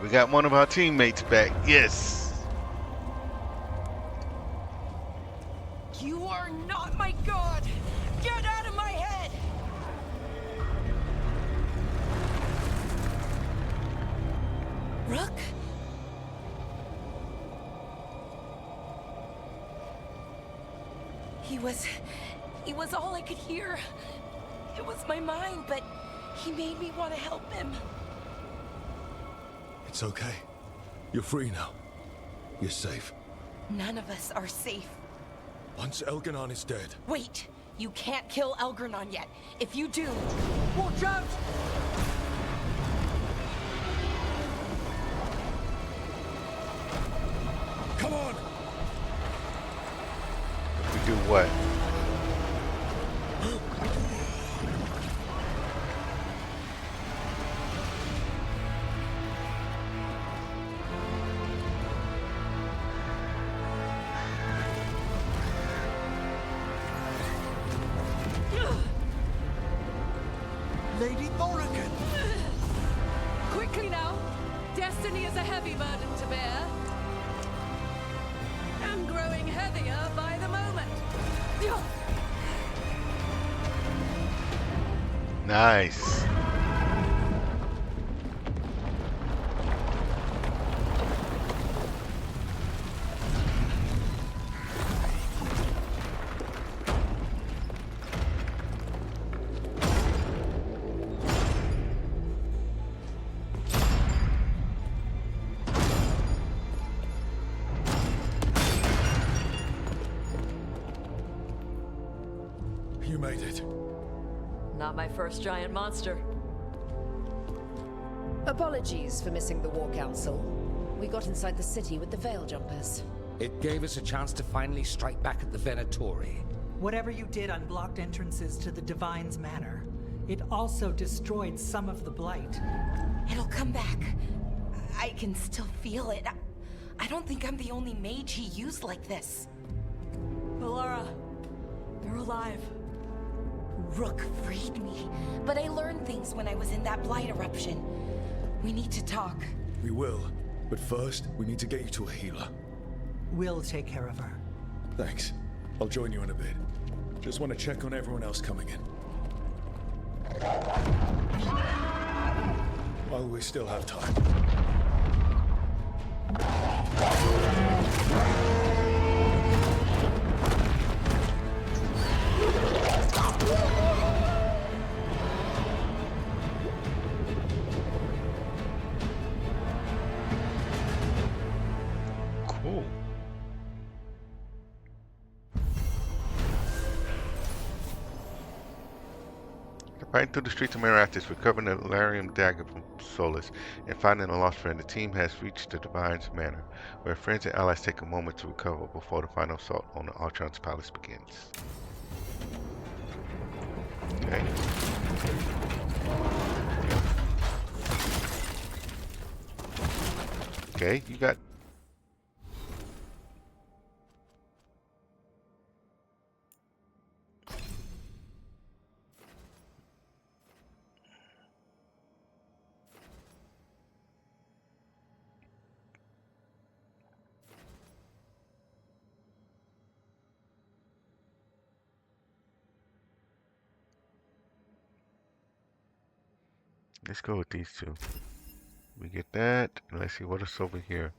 We got one of our teammates back. Yes. You are not my god! Get out of my head! Rook? He was all I could hear. It was my mind, but he made me want to help him. It's okay. You're free now. You're safe. None of us are safe. Once Elganon is dead... Wait! You can't kill Elgranon yet. If you do... Watch out! Come on! If we do what? Lady Morrigan! Quickly now! Destiny is a heavy burden to bear. And growing heavier by the moment. Nice. You made it. Not my first giant monster. Apologies for missing the War Council. We got inside the city with the Veil Jumpers. It gave us a chance to finally strike back at the Venatori. Whatever you did unblocked entrances to the Divine's Manor. It also destroyed some of the Blight. It'll come back. I can still feel it. I don't think I'm the only mage he used like this. Alara, you're alive. Rook freed me, but I learned things when I was in that Blight eruption. We need to talk. We will. But first, we need to get you to a healer. We'll take care of her. Thanks. I'll join you in a bit. Just want to check on everyone else coming in. While we still have time. Riding through the streets of Marathis, recovering the Larium dagger from Solus, and finding a lost friend, the team has reached the Divine's Manor, where friends and allies take a moment to recover before the final assault on the Archon's palace begins. Okay. Okay, you got... Let's go with these two. We get that. Let's see what is over here.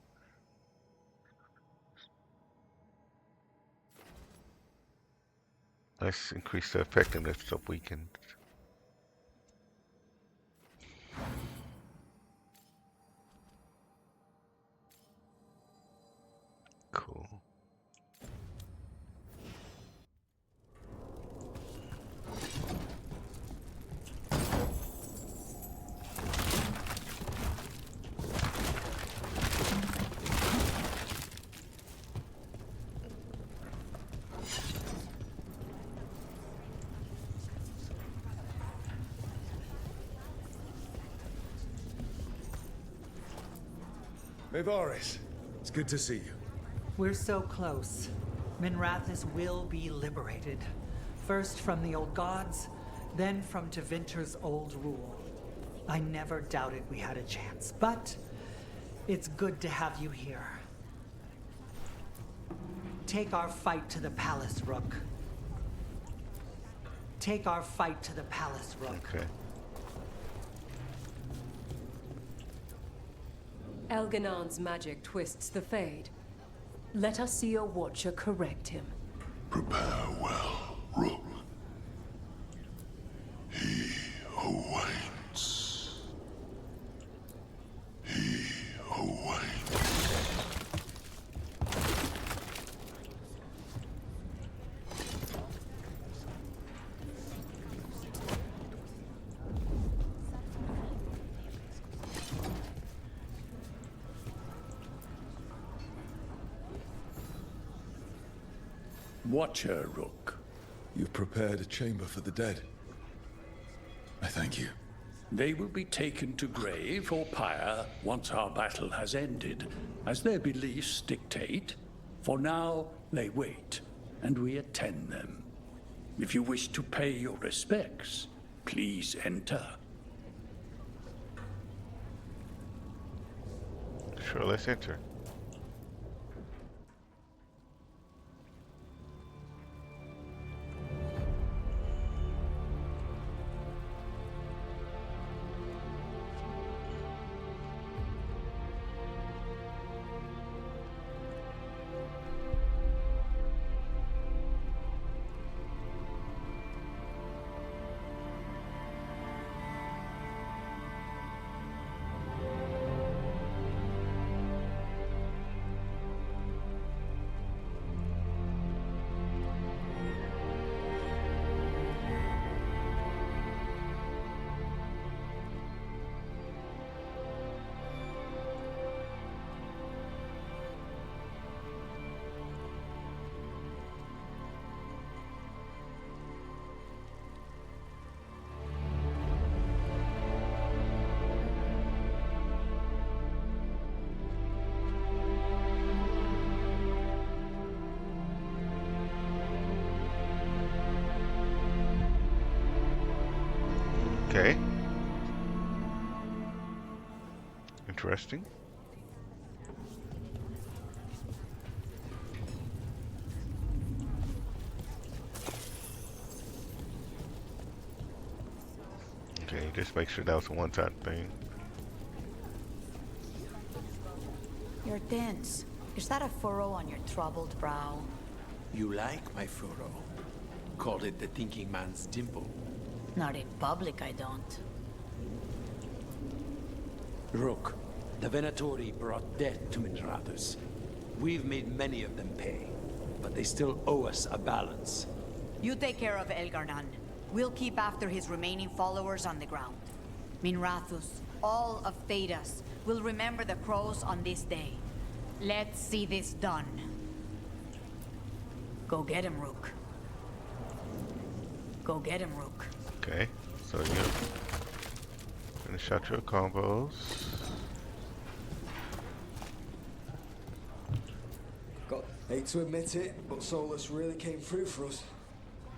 Let's increase the effectiveness of weakened. Cool. Varys, it's good to see you. We're so close. Minrathis will be liberated. First from the old gods, then from Tevinter's old rule. I never doubted we had a chance, but it's good to have you here. Take our fight to the palace, Rook. Take our fight to the palace, Rook. Okay. Elganon's magic twists the Fade. Let us see your watcher correct him. Prepare well, Rook. He awaits. He awaits. Watcher, Rook. You've prepared a chamber for the dead. I thank you. They will be taken to grave or pyre once our battle has ended, as their beliefs dictate. For now, they wait, and we attend them. If you wish to pay your respects, please enter. Sure, let's enter. Okay. Interesting. Okay, just make sure that was a one-time thing. You're tense. Is that a furrow on your troubled brow? You like my furrow. Called it the thinking man's dimple. Not in public, I don't. Rook, the Venatori brought death to Minrathis. We've made many of them pay, but they still owe us a balance. You take care of Elgarnan. We'll keep after his remaining followers on the ground. Minrathus, all of Thedas, will remember the crows on this day. Let's see this done. Go get him, Rook. Go get him, Rook. Okay, so you finish out your combos. Hate to admit it, but Solus really came through for us.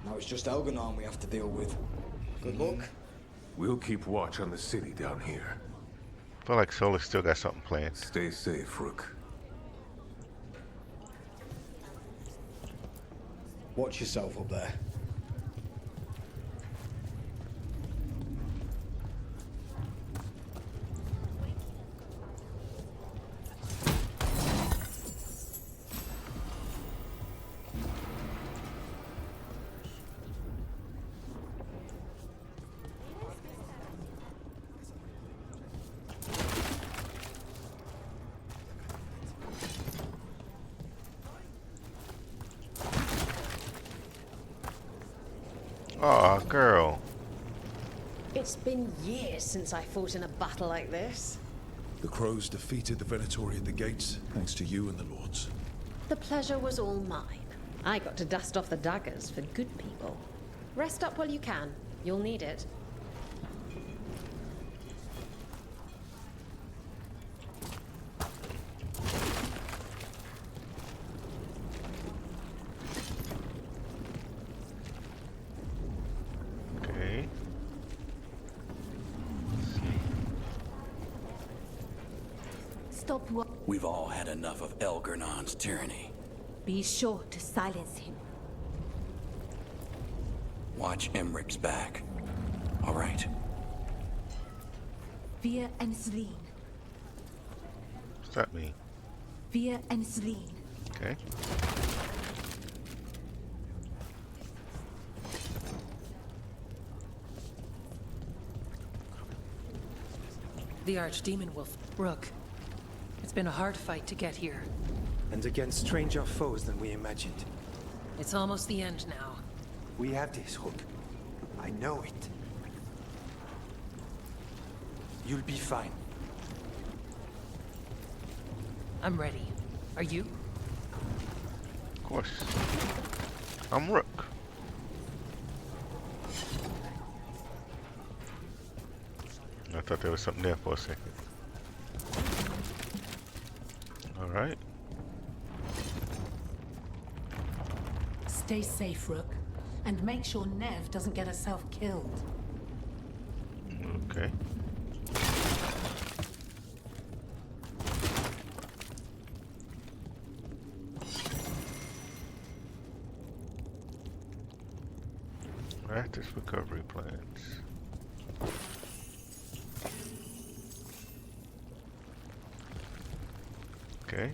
Now it's just Elganon we have to deal with. Good luck. We'll keep watch on the city down here. I feel like Solar's still got something planned. Stay safe, Rook. Watch yourself up there. Aw, girl. It's been years since I fought in a battle like this. The crows defeated the Venatori at the gates, thanks to you and the lords. The pleasure was all mine. I got to dust off the daggers for good people. Rest up while you can. You'll need it. Okay. Stop what? We've all had enough of Elgernon's tyranny. Be sure to silence him. Watch Emmeric's back. All right. Fear and Selene. What's that mean? Fear and Selene. Okay. The Archdemon will... Rook, it's been a hard fight to get here. And against stranger foes than we imagined. It's almost the end now. We have this, Rook. I know it. You'll be fine. I'm ready. Are you? Of course. I'm Rook. I thought there was something there for a second. Alright. Stay safe, Rook. And make sure Nev doesn't get herself killed. Okay. Practice recovery plans. Okay.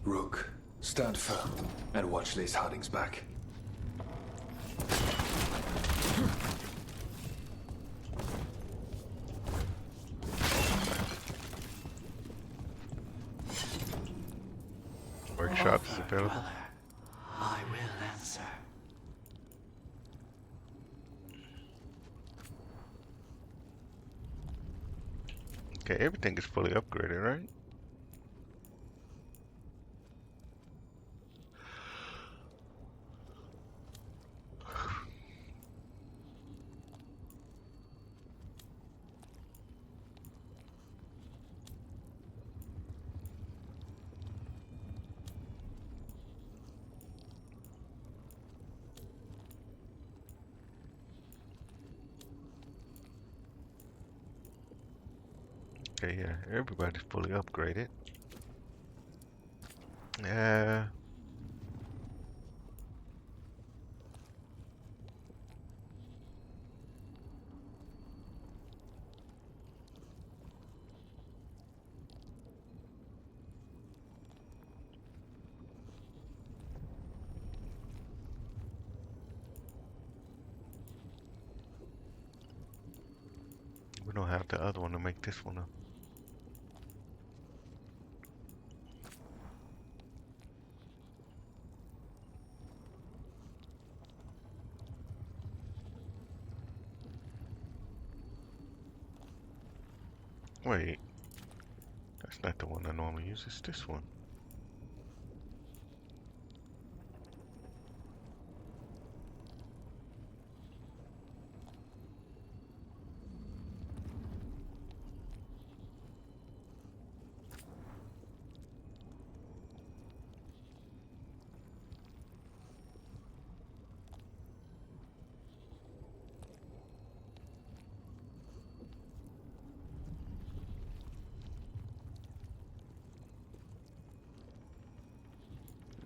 Rook, stand firm and watch Lace Harding's back. Workshops available. I will answer. Okay, everything is fully upgraded, right? Okay, yeah, everybody's fully upgraded. don't have the other one to make this one up. Wait, that's not the one I normally use, it's this one.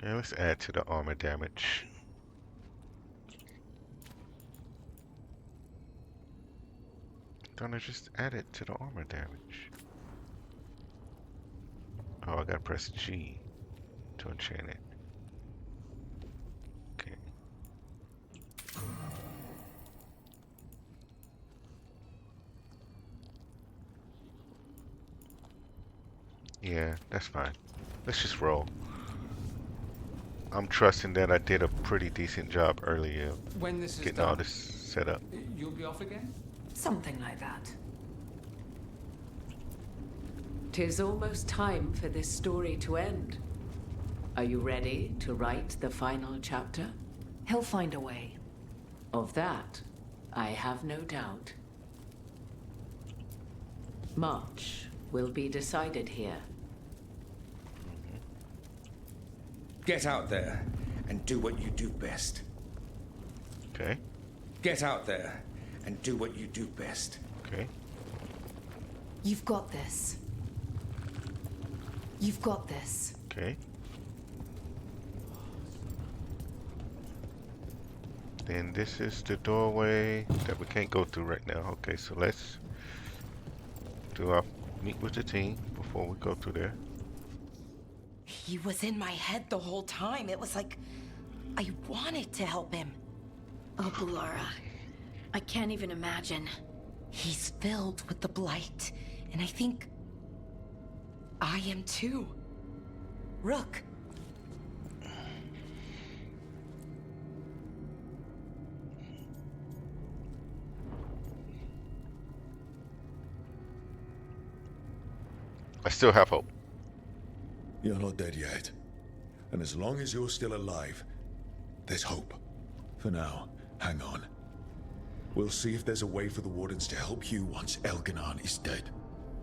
Yeah, let's add to the armor damage. Don't I just add it to the armor damage? Oh, I gotta press G to enchant it. Okay. Yeah, that's fine. Let's just roll. I'm trusting that I did a pretty decent job earlier When this is getting done, all this set up. You'll be off again? Something like that. 'Tis almost time for this story to end. Are you ready to write the final chapter? He'll find a way. Of that, I have no doubt. Much will be decided here. Get out there and do what you do best. Okay. Get out there and do what you do best. Okay. You've got this. You've got this. Okay. Then this is the doorway that we can't go through right now. Okay, so let's do our meet with the team before we go through there. He was in my head the whole time. It was like I wanted to help him. Oh, Bulara. I can't even imagine. He's filled with the blight, and I think I am too. Rook. I still have hope. You're not dead yet. And as long as you're still alive, there's hope. For now, hang on. We'll see if there's a way for the Wardens to help you once Elganon is dead.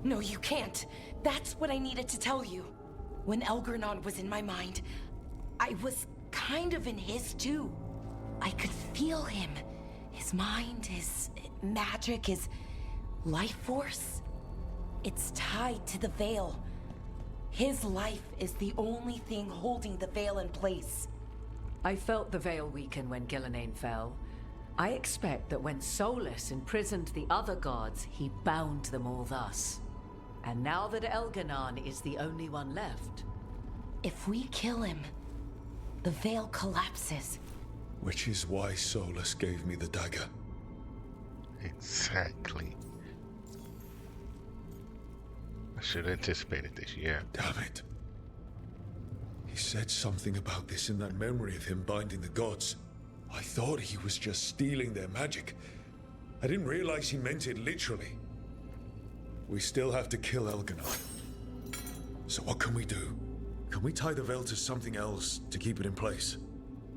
No, you can't. That's what I needed to tell you. When Elgarnon was in my mind, I was kind of in his too. I could feel him. His mind, his magic, his life force. It's tied to the Veil. His life is the only thing holding the Veil in place. I felt the Veil weaken when Gillenane fell. I expect that when Solus imprisoned the other gods, he bound them all thus. And now that Elganon is the only one left... If we kill him, the Veil collapses. Which is why Solus gave me the dagger. Exactly. I should have anticipated this, yeah. Damn it. He said something about this in that memory of him binding the gods. I thought he was just stealing their magic. I didn't realize he meant it literally. We still have to kill Elganon. So what can we do? Can we tie the Veil to something else to keep it in place?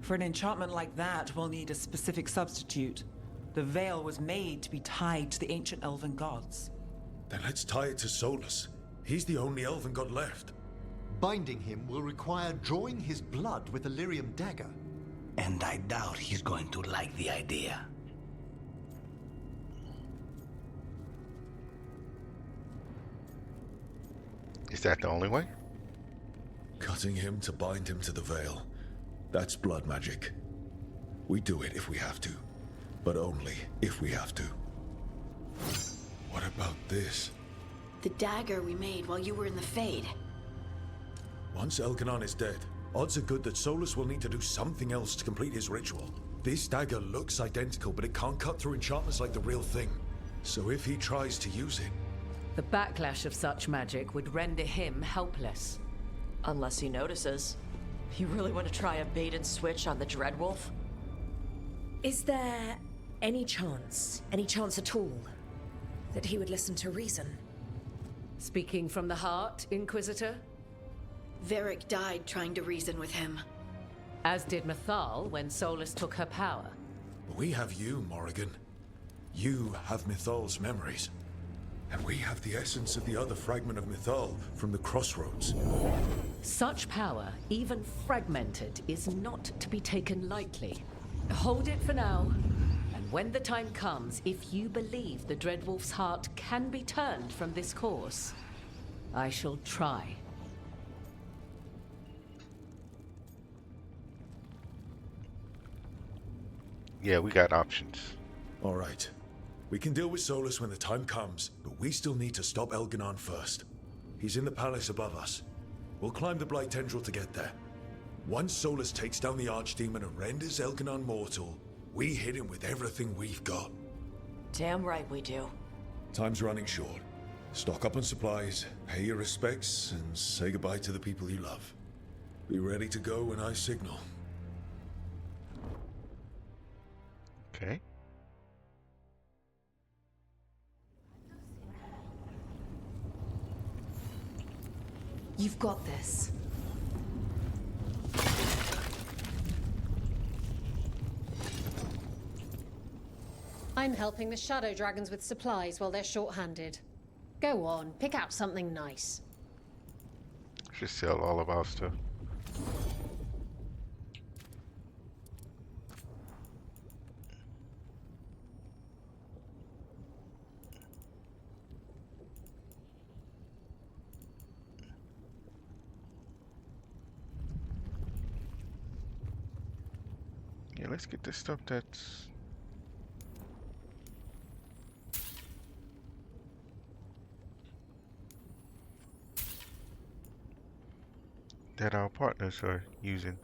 For an enchantment like that, we'll need a specific substitute. The Veil was made to be tied to the ancient elven gods. Then let's tie it to Solus. He's the only elven god left. Binding him will require drawing his blood with the lyrium dagger. And I doubt he's going to like the idea. Is that the only way? Cutting him to bind him to the Veil. That's blood magic. We do it if we have to. But only if we have to. What about this? The dagger we made while you were in the Fade. Once Elganon is dead, odds are good that Solus will need to do something else to complete his ritual. This dagger looks identical, but it can't cut through enchantments like the real thing. So if he tries to use it... The backlash of such magic would render him helpless. Unless he notices. You really want to try a bait and switch on the Dreadwolf? Is there any chance at all, that he would listen to reason? Speaking from the heart, Inquisitor? Varric died trying to reason with him. As did Mythal when Solus took her power. We have you, Morrigan. You have Mythal's memories. And we have the essence of the other fragment of Mythal from the Crossroads. Such power, even fragmented, is not to be taken lightly. Hold it for now. And when the time comes, if you believe the Dreadwolf's heart can be turned from this course, I shall try. Yeah, we got options. All right. We can deal with Solus when the time comes, but we still need to stop Elganon first. He's in the palace above us. We'll climb the Blight Tendril to get there. Once Solus takes down the Archdemon and renders Elganon mortal, we hit him with everything we've got. Damn right we do. Time's running short. Stock up on supplies, pay your respects, and say goodbye to the people you love. Be ready to go when I signal. Okay. You've got this. I'm helping the Shadow Dragons with supplies while they're short-handed. Go on, pick out something nice. Should sell all of our stuff. Yeah, let's get this stuff that's... that our partners are using.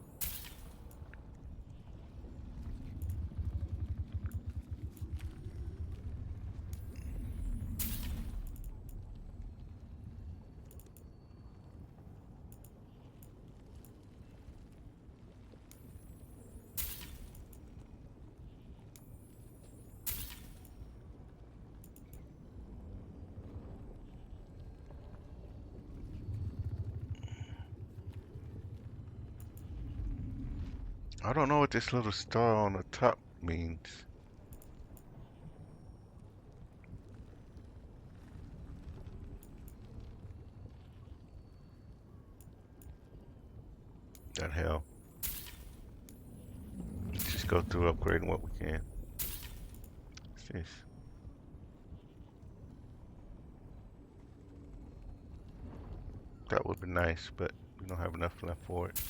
I don't know what this little star on the top means. The hell. Let's just go through upgrading what we can. What's this? That would be nice, but we don't have enough left for it.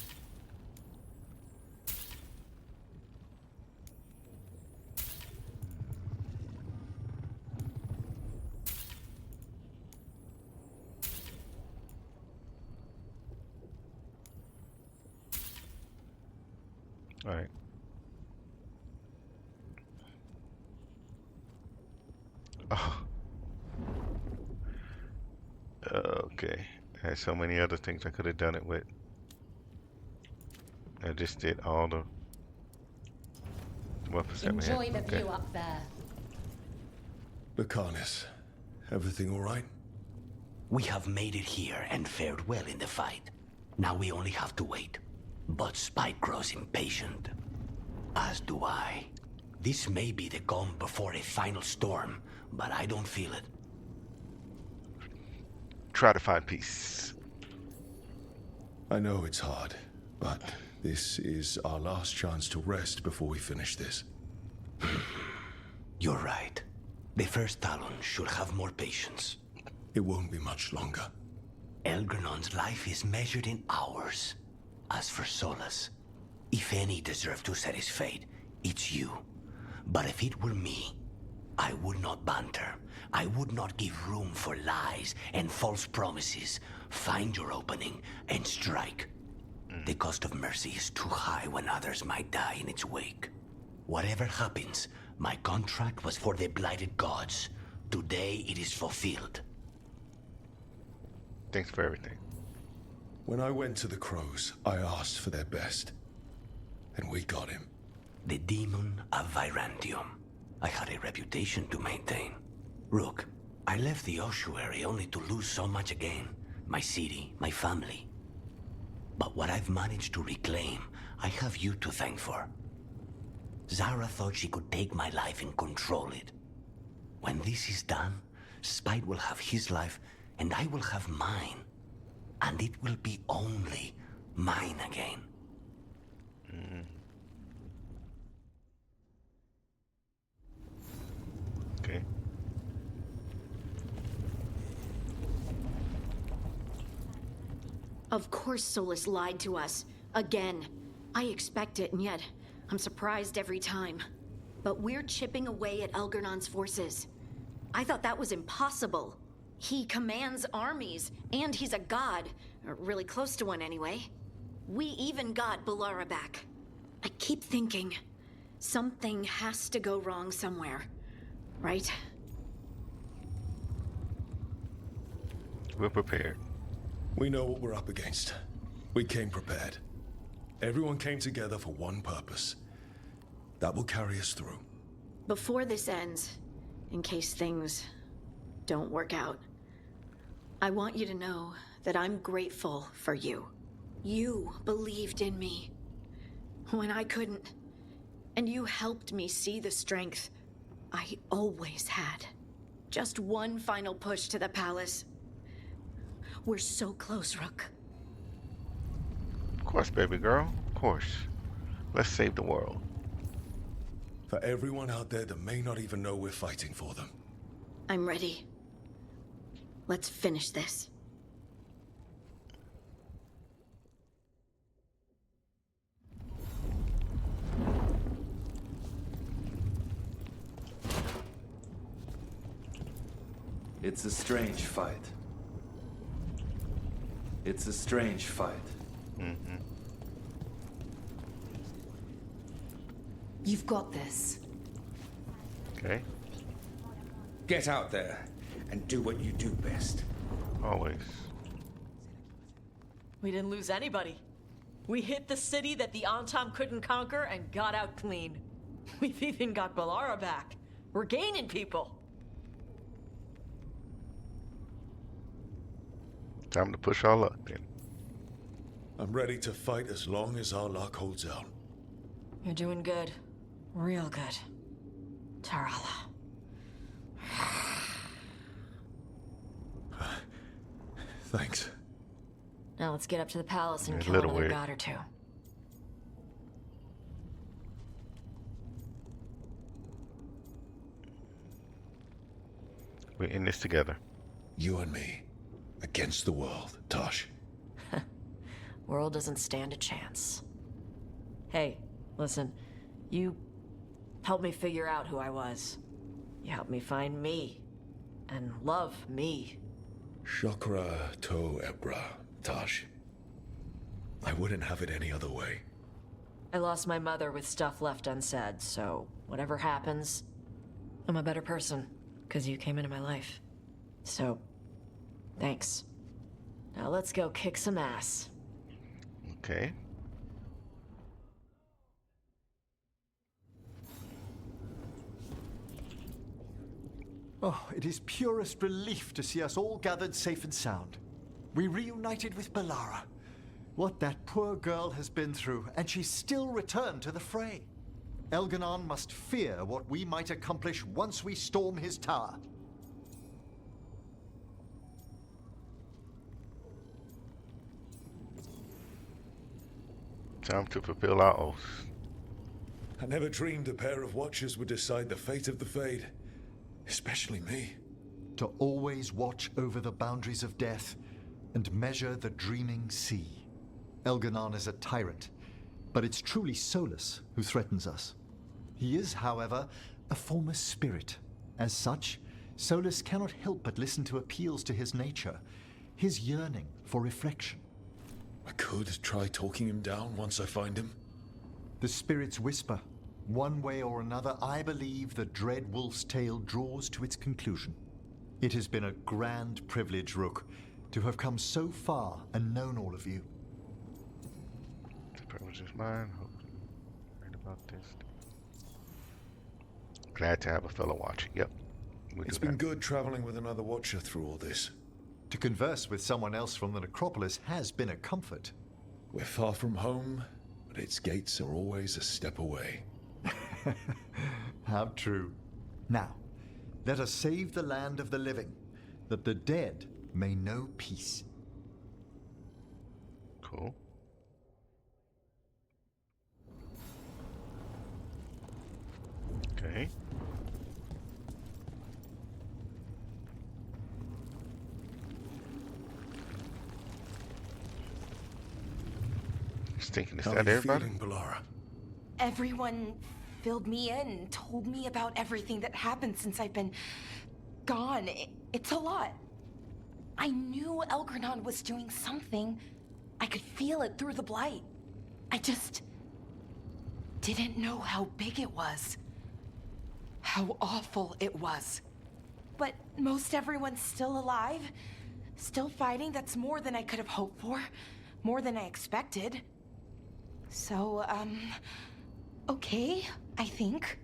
Alright. Oh. Okay. I had so many other things I could have done it with. I just did all the weapons that we had. Enjoy the view up there. Lucanus, everything all right? We have made it here and fared well in the fight. Now we only have to wait. But Spike grows impatient. As do I. This may be the calm before a final storm, but I don't feel it. Try to find peace. I know it's hard, but this is our last chance to rest before we finish this. You're right. The first Talon should have more patience. It won't be much longer. Elgernon's life is measured in hours. As for Solus, if any deserve to set his fate, it's you. But if it were me, I would not banter. I would not give room for lies and false promises. Find your opening and strike. The cost of mercy is too high when others might die in its wake. Whatever happens, my contract was for the blighted gods, Today it is fulfilled. Thanks for everything. When I went to the Crows, I asked for their best. And we got him. The demon of Virantium. I had a reputation to maintain. Rook, I left the ossuary only to lose so much again. My city, my family. But what I've managed to reclaim, I have you to thank for. Zara thought she could take my life and control it. When this is done, Spite will have his life, and I will have mine. And it will be only mine again. Okay. Of course Solus lied to us. Again. I expect it, and yet I'm surprised every time. But we're chipping away at Elgernon's forces. I thought that was impossible. He commands armies, and he's a god. Or really close to one, anyway. We even got Balara back. I keep thinking, something has to go wrong somewhere. Right? We're prepared. We know what we're up against. We came prepared. Everyone came together for one purpose. That will carry us through. Before this ends, in case things don't work out, I want you to know that I'm grateful for you. You believed in me when I couldn't, and you helped me see the strength I always had. Just one final push to the palace. We're so close, Rook. Of course, baby girl. Of course. Let's save the world. For everyone out there that may not even know we're fighting for them. I'm ready. Let's finish this. It's a strange fight. It's a strange fight. Mm-hmm. You've got this. Okay. Get out there and do what you do best. Always. We didn't lose anybody. We hit the city that the Antam couldn't conquer and got out clean. We've even got Balara back. We're gaining people. Time to push our luck then. I'm ready to fight as long as our luck holds out. You're doing good. Real good. Tarala. Thanks. Now let's get up to the palace and Yeah, kill little another weird. god or two. We're in this together. You and me. Against the world, Tosh. World doesn't stand a chance. Hey, listen. You helped me figure out who I was. You helped me find me. And love me. Shokra to Ebra, Tosh. I wouldn't have it any other way. I lost my mother with stuff left unsaid, so whatever happens, I'm a better person, because you came into my life. So, thanks. Now let's go kick some ass. Okay. Oh, it is purest relief to see us all gathered safe and sound. We reunited with Balara. What that poor girl has been through, and she's still returned to the fray. Elganon must fear what we might accomplish once we storm his tower. Time to fulfill our oath. I never dreamed a pair of watchers would decide the fate of the Fade. Especially me. To always watch over the boundaries of death and measure the dreaming sea. Elganon is a tyrant, but it's truly Solus who threatens us. He is, however, a former spirit. As such, Solus cannot help but listen to appeals to his nature, his yearning for reflection. I could try talking him down once I find him. The spirits whisper. One way or another, I believe the dread wolf's tale draws to its conclusion. It has been a grand privilege, Rook, to have come so far and known all of you. The privilege is mine. Hope you're right about this. Glad to have a fellow watcher. Yep. It's been good traveling with another watcher through all this. To converse with someone else from the necropolis has been a comfort. We're far from home, but its gates are always a step away. How true. Now, let us save the land of the living, that the dead may know peace. Cool. Okay. Just thinking, is How that are you everybody? feeling, Balara? Everyone filled me in and told me about everything that happened since I've been gone. It's a lot. I knew Elgranon was doing something. I could feel it through the blight. I just didn't know how big it was. How awful it was. But most everyone's still alive. Still fighting. That's more than I could have hoped for. More than I expected. So, okay, I think.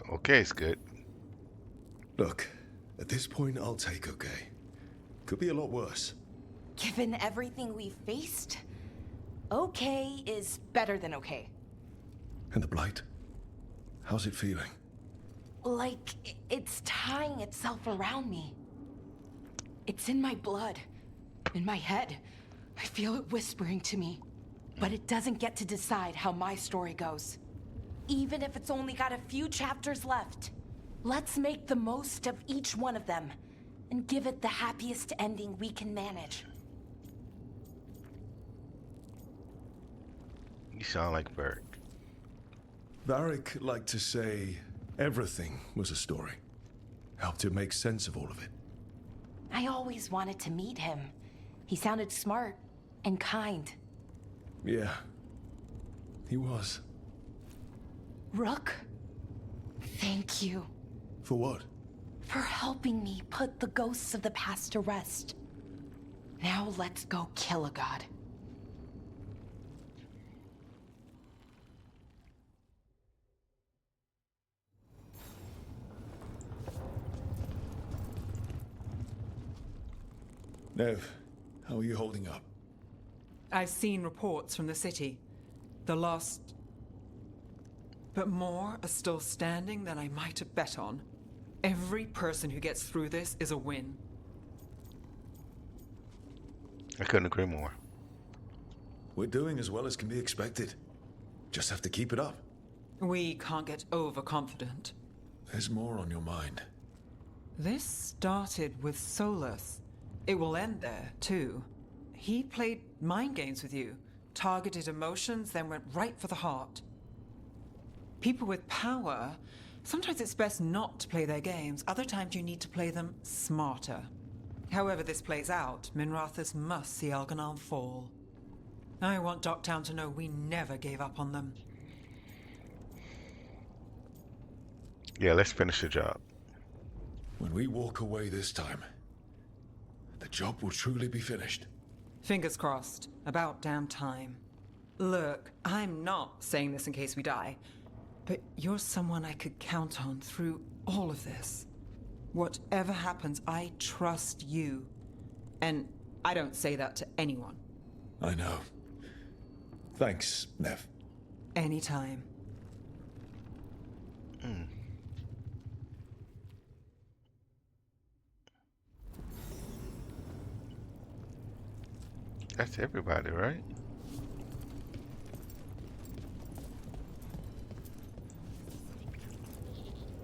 Okay, it's good. Look, at this point, I'll take okay. Could be a lot worse. Given everything we've faced, okay is better than okay. And the blight? How's it feeling? Like it's tying itself around me. It's in my blood, in my head. I feel it whispering to me. But it doesn't get to decide how my story goes. Even if it's only got a few chapters left. Let's make the most of each one of them and give it the happiest ending we can manage. You sound like Varric. Varric liked to say everything was a story. Helped to make sense of all of it. I always wanted to meet him. He sounded smart and kind. Yeah, he was. Rook, thank you. For what? For helping me put the ghosts of the past to rest. Now let's go kill a god. Nev, how are you holding up? I've seen reports from the city. The lost... But more are still standing than I might have bet on. Every person who gets through this is a win. I couldn't agree more. We're doing as well as can be expected. Just have to keep it up. We can't get overconfident. There's more on your mind. This started with Solus. It will end there, too. He played mind games with you, targeted emotions, then went right for the heart. People with power, sometimes it's best not to play their games, other times you need to play them smarter. However this plays out, Minrathous must see Elganon fall. I want Docktown to know we never gave up on them. Yeah, let's finish the job. When we walk away this time, the job will truly be finished. Fingers crossed. About damn time. Look, I'm not saying this in case we die, but you're someone I could count on through all of this. Whatever happens, I trust you. And I don't say that to anyone. I know. Thanks, Nev. Anytime. That's everybody, right?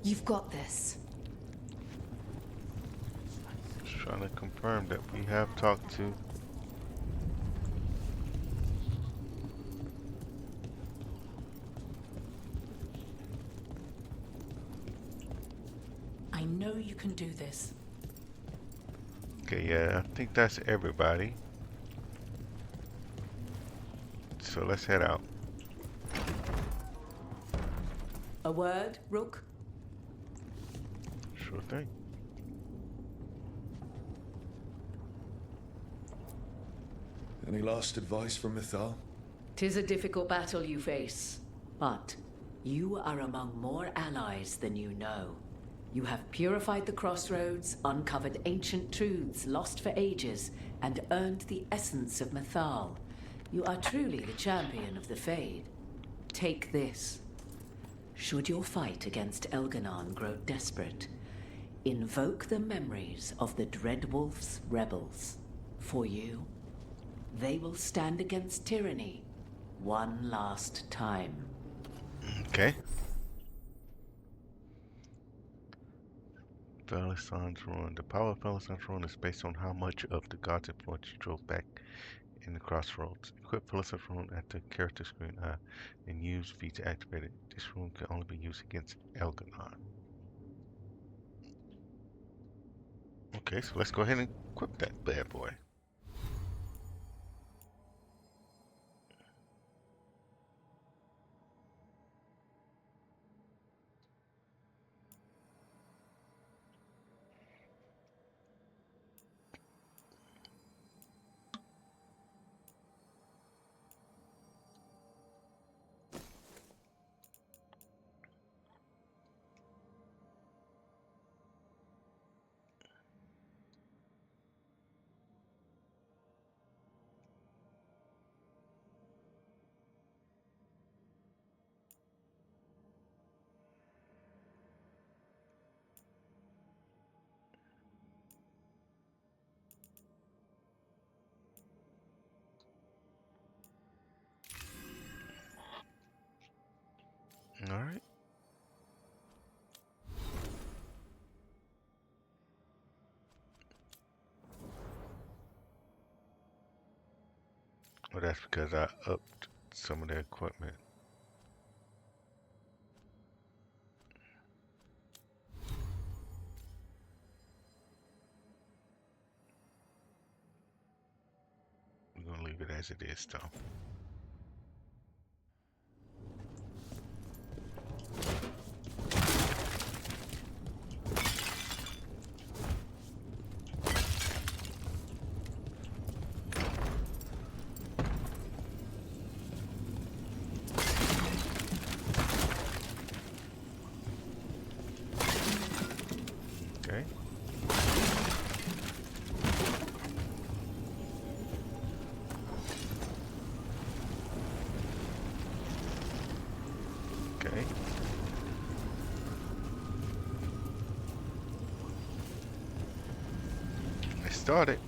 You've got this. Just trying to confirm that we have talked to. I know you can do this. Okay, yeah, I think that's everybody. So let's head out. A word, Rook? Sure thing. Any last advice from Mythal? 'Tis a difficult battle you face, but you are among more allies than you know. You have purified the crossroads, uncovered ancient truths lost for ages, and earned the essence of Mythal. You are truly the champion of the Fade. Take this. Should your fight against Elganon grow desperate, invoke the memories of the Dreadwolf's rebels. For you, they will stand against tyranny one last time. Okay. Felison's Ruin. The power of Felison's Ruin is based on how much of the god's influence you drove back in the crossroads. Equip Felison's Ruin at the character screen and use V to activate it. This rune can only be used against Elganon. Okay, so let's go ahead and equip that bad boy. Alright. Well, that's because I upped some of the equipment. We're gonna leave it as it is, though. Okay. Okay. Let's start it.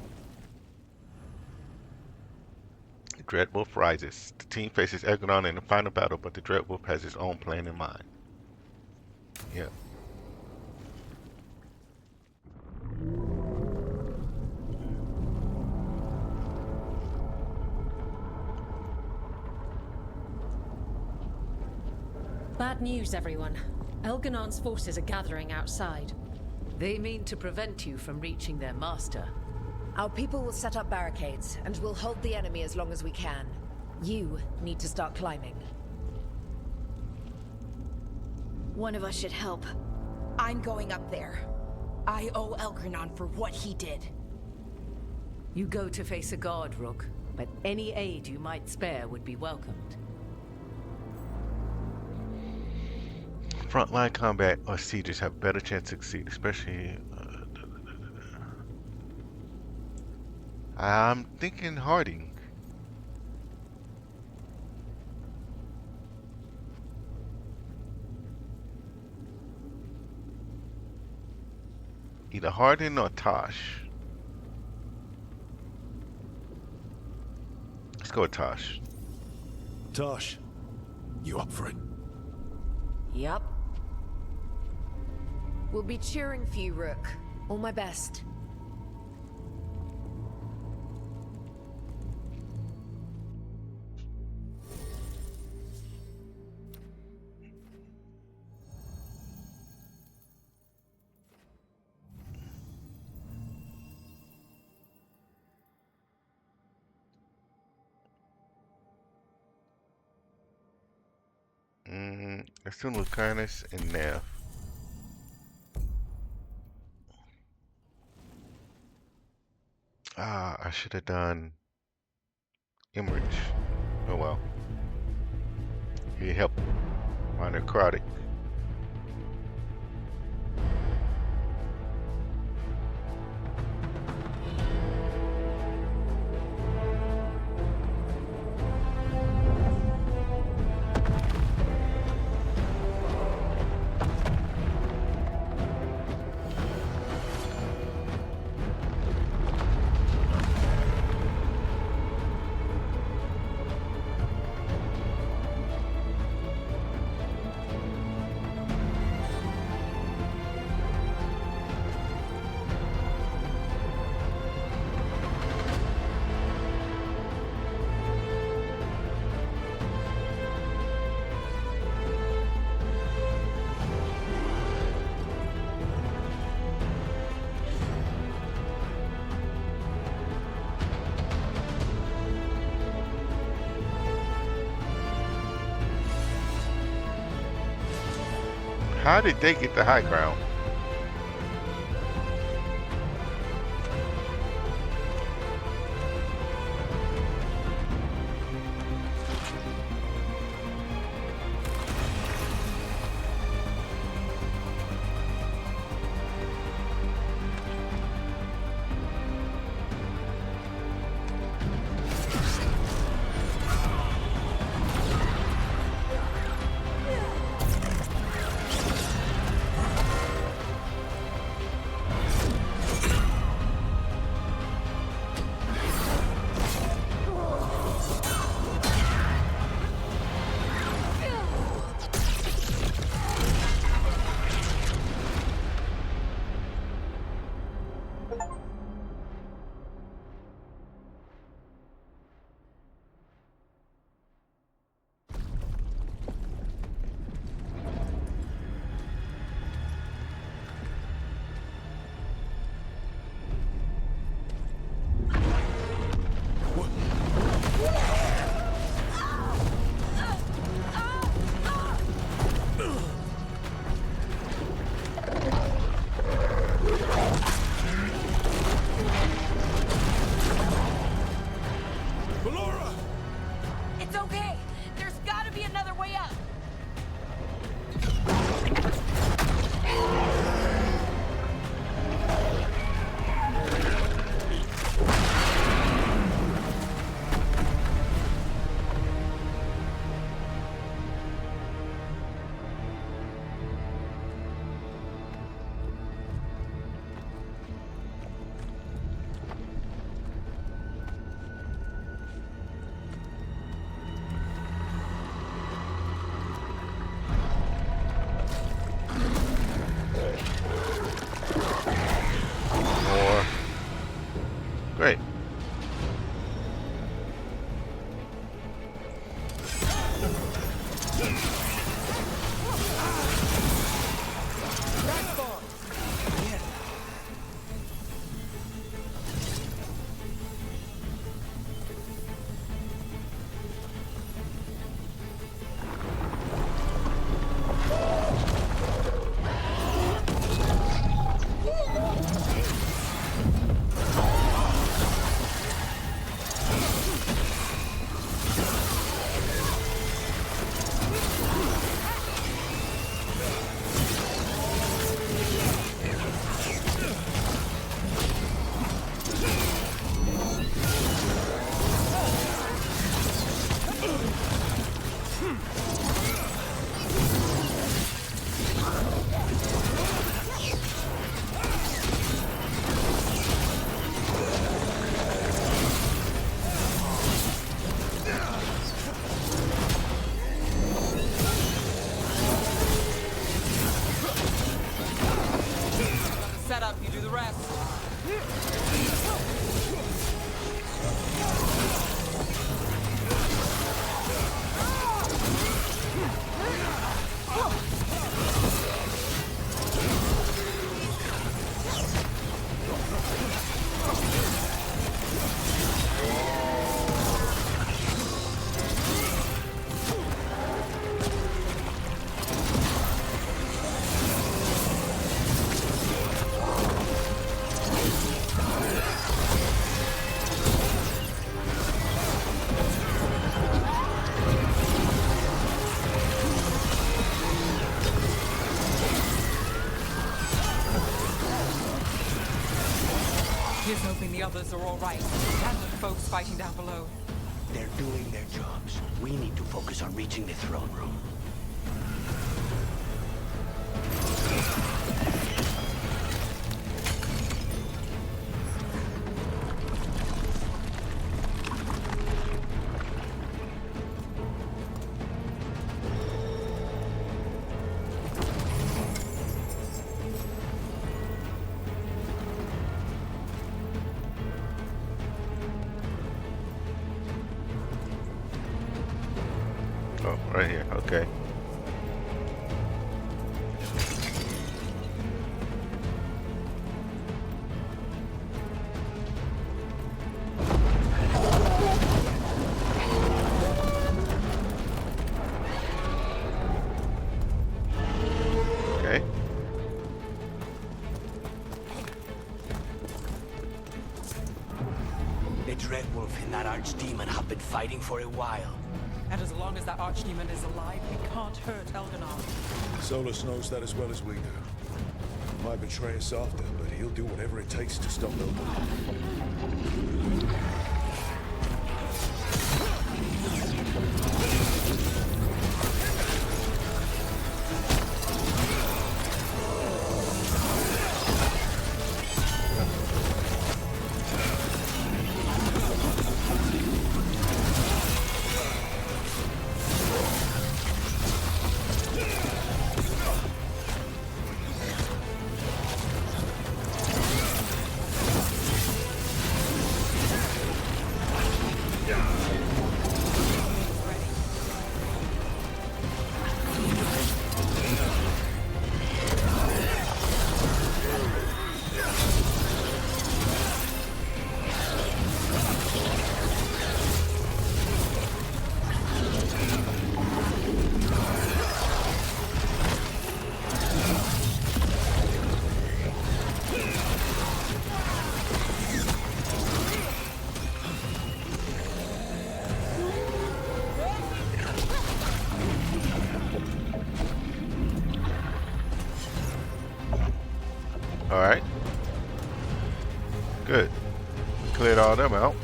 The Dreadwolf rises. The team faces Elganon in the final battle, but the Dreadwolf has his own plan in mind. Yep. Bad news, everyone. Elganon's forces are gathering outside. They mean to prevent you from reaching their master. Our people will set up barricades, and we'll hold the enemy as long as we can. You need to start climbing. One of us should help. I'm going up there. I owe Elgranon for what he did. You go to face a guard, Rook, but any aid you might spare would be welcomed. Frontline combat or sieges have a better chance to succeed, especially. I'm thinking Harding. Either Harding or Tosh. Let's go with Tosh. Tosh, you up for it? Yup. We'll be cheering for you, Rook. All my best. Let's do Lucanus and Nev. Ah, I should have done Emmerich. Oh well. He helped my necrotic. How did they get the high ground? Here's hoping the others are all right, and the folks fighting down below. They're doing their jobs. We need to focus on reaching the throne room. Oh, right here. Okay. Okay. The Dreadwolf and that Archdemon have been fighting for a while. And as long as that Archdemon is alive, he can't hurt Elganon. Solus knows that as well as we do. He might betray us after, but he'll do whatever it takes to stop them. All right. Good. Cleared all them out.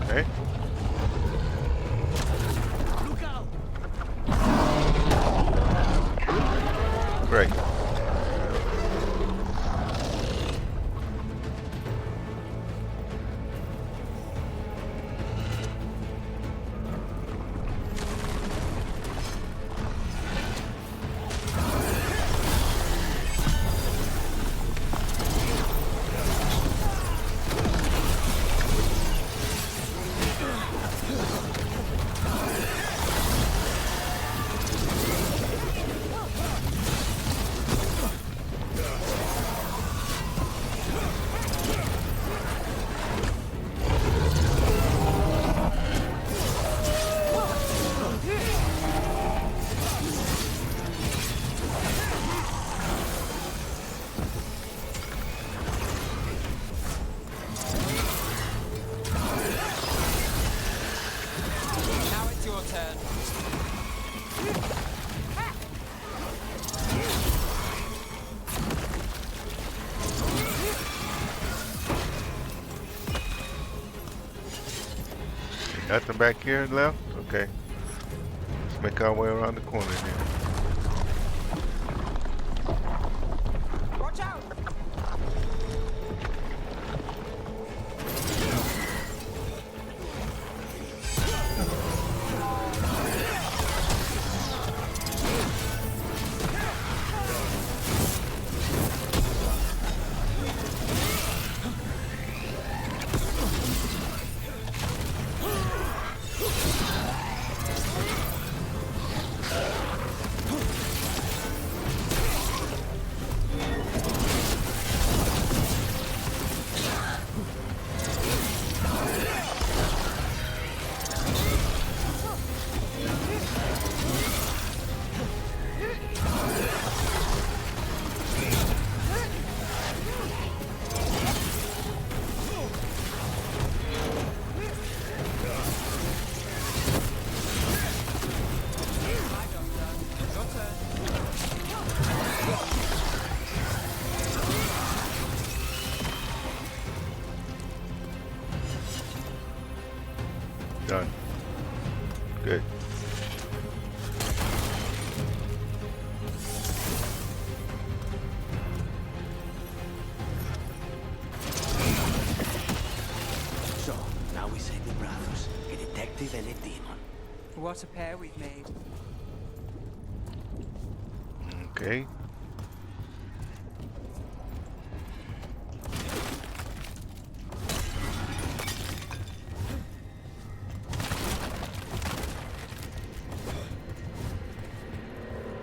Okay. Great. Now it's your turn. Nothing back here left? Okay. Let's make our way around the corner then. Watch out! Done. Good. So, now we save the brothers, a detective and a demon. What a pair we've made. Okay.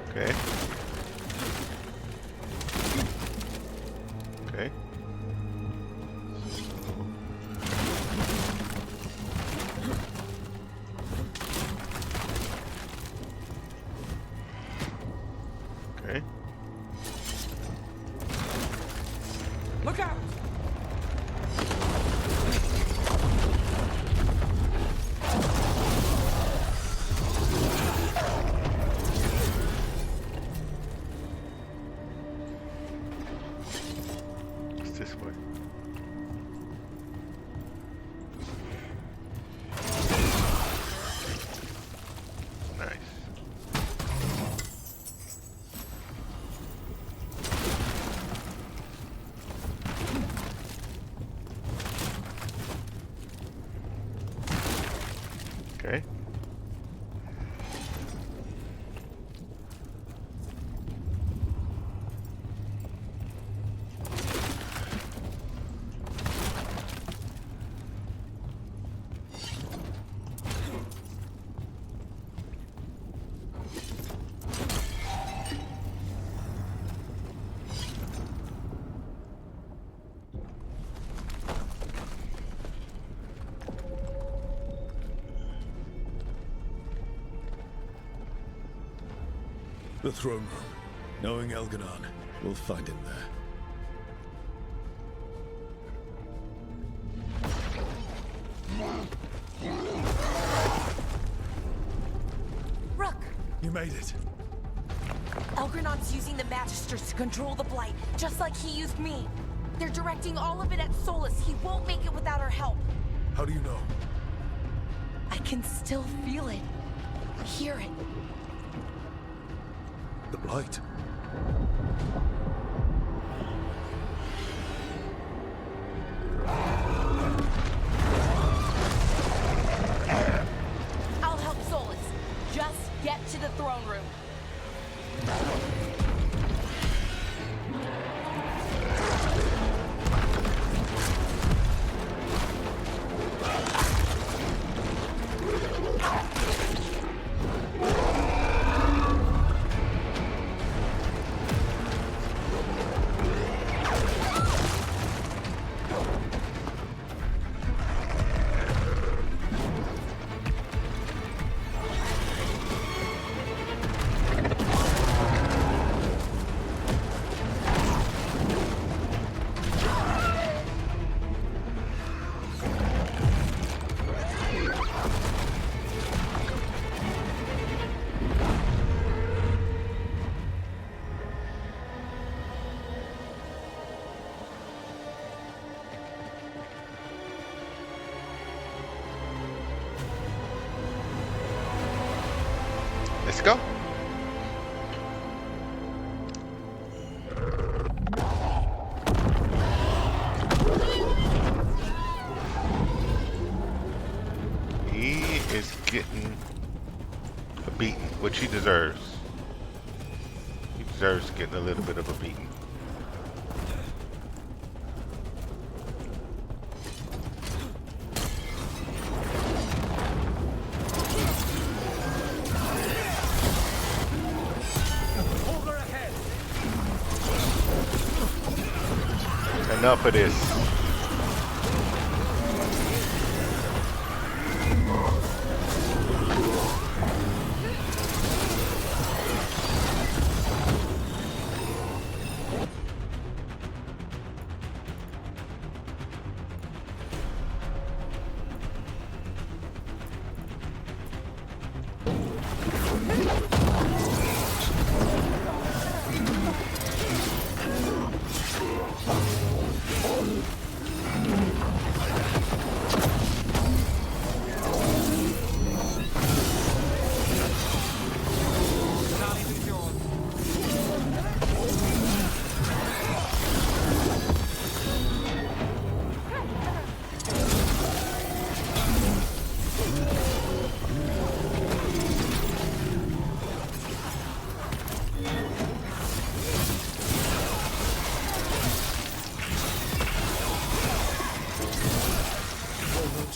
Okay. Okay. Okay. Look out! What's this way? Nice. Okay. The throne room. Knowing Elganon, we'll find him there. Rook! You made it. Elgernon's using the Magisters to control the Blight, just like he used me. They're directing all of it at Solus. He won't make it without our help. How do you know? I can still feel it. Hear it. The Blight. I'll help Solus. Just get to the throne room. Let's go. He is getting a beating, which he deserves. He deserves getting a little bit of a beating. Enough of this.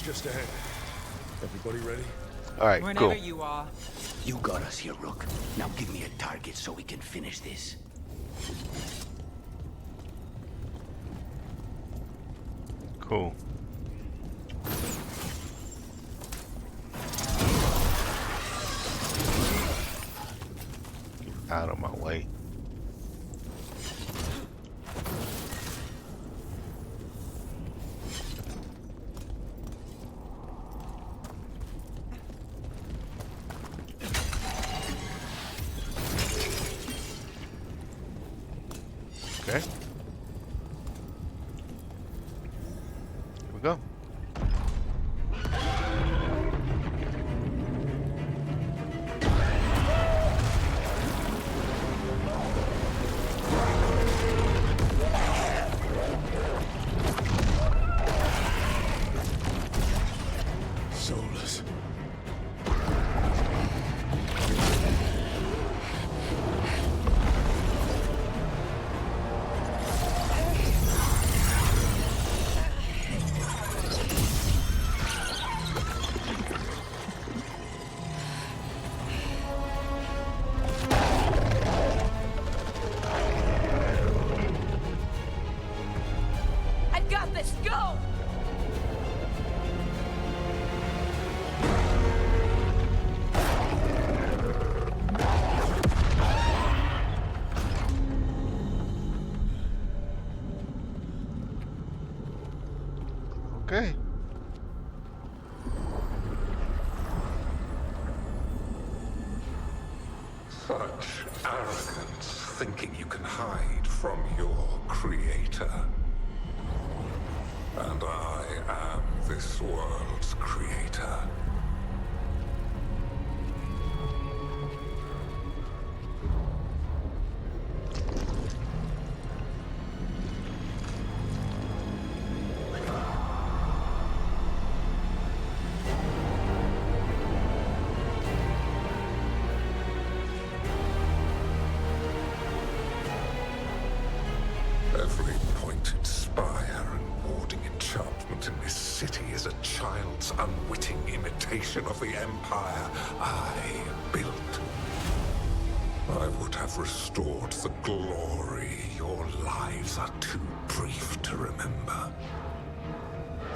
just ahead. Everybody ready? All right, Whenever cool. you are. You got us here, Rook. Now give me a target so we can finish this. Cool. Out of my way. Okay. Here we go. Soulless. I got this! Go! Okay. Such arrogance, thinking you can hide from your creator. And I am this world's creator. Every pointed spire and warding enchantment in this city is a child's unwitting imitation of the empire I built. I would have restored the glory. Your lives are too brief to remember.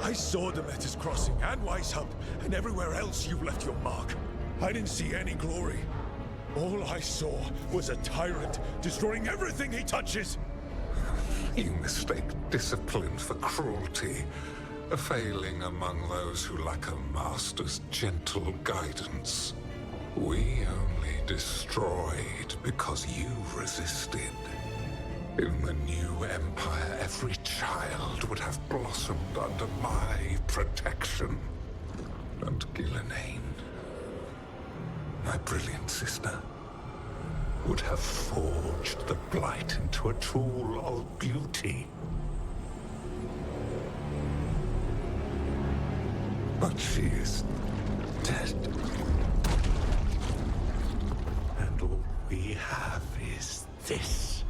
I saw Demeter's Crossing and Weishaupt, and everywhere else you left your mark. I didn't see any glory. All I saw was a tyrant destroying everything he touches. You mistake discipline for cruelty, a failing among those who lack a master's gentle guidance. We only destroyed because you resisted. In the new empire, every child would have blossomed under my protection. And Gillenane, my brilliant sister, would have forged the Blight into a tool of beauty. But she is dead. And all we have is this.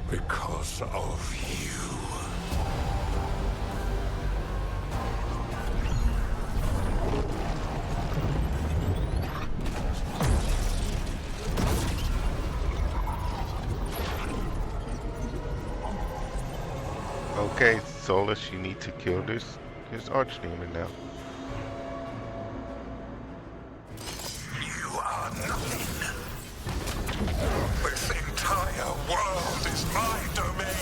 Because of you. Okay, Solus, you need to kill this archdemon now. You are nothing. This entire world is my domain.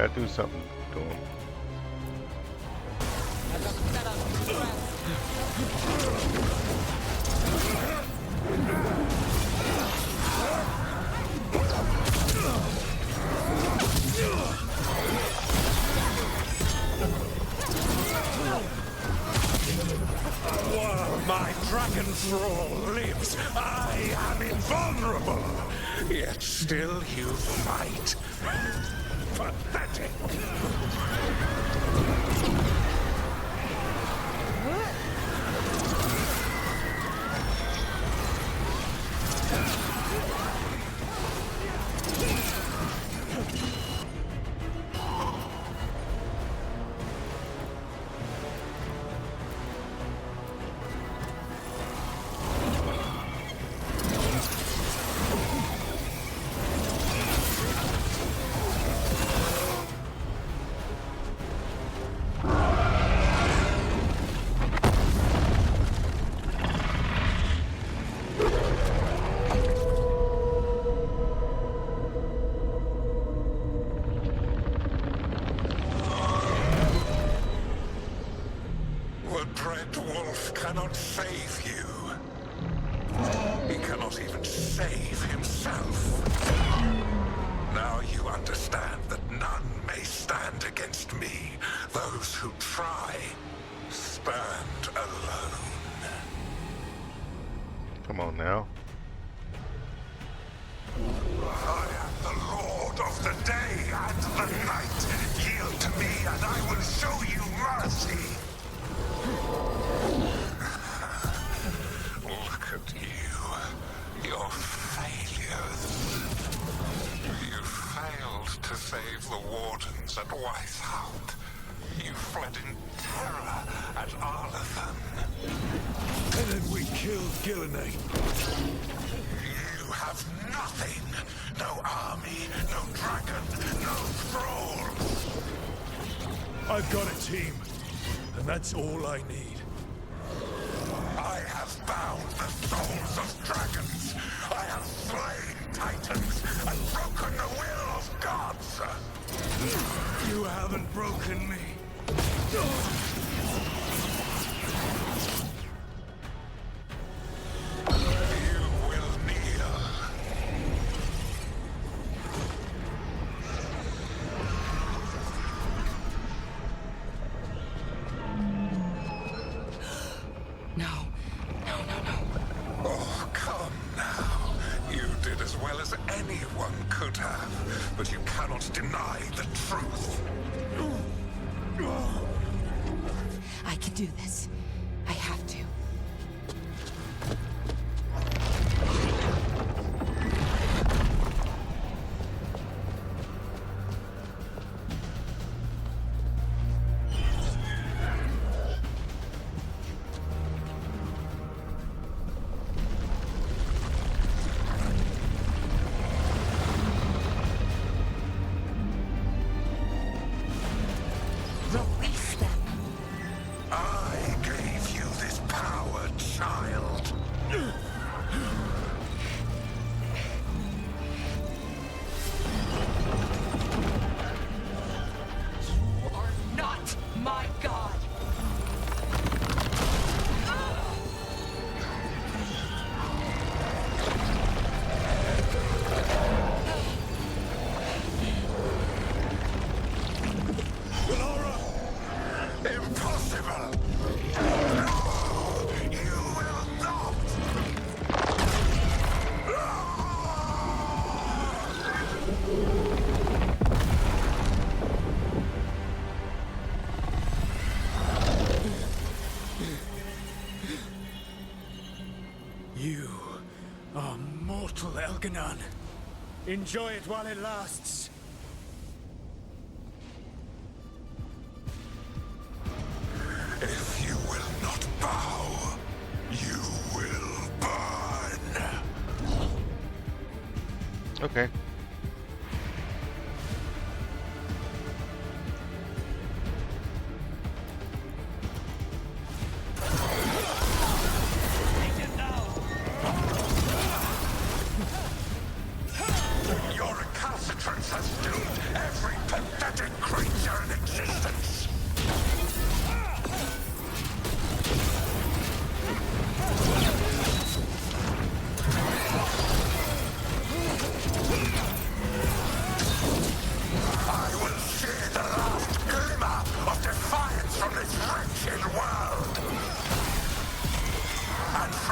Gotta do something to him. While my dragon thrall lives, I am invulnerable. Yet still you fight. Pathetic. The Dread Wolf cannot save you. He cannot even save himself. Now you understand that none may stand against me. Those who try stand alone. Come on now. I am the Lord of the day and the night. Yield to me and I will show you mercy. Look at you. Your failures. You failed to save the wardens at Weisshaupt. You fled in terror at Arlathan. And then we killed Gillenay. You have nothing. No army, no dragon, no thralls. I've got a team, and that's all I need. I have bound the souls of dragons. I have slain titans and broken the will of gods. You haven't broken me. You will kneel. No. No, no, no. Oh, come now. You did as well as anyone could have, but you cannot deny the truth. I can do this. I have to. Release them. I gave you this power, child. You are not my god. Impossible! No! You will not! You are mortal, Elganon. Enjoy it while it lasts. If you will not bow, you will burn. Okay. Your recalcitrance has doomed every pathetic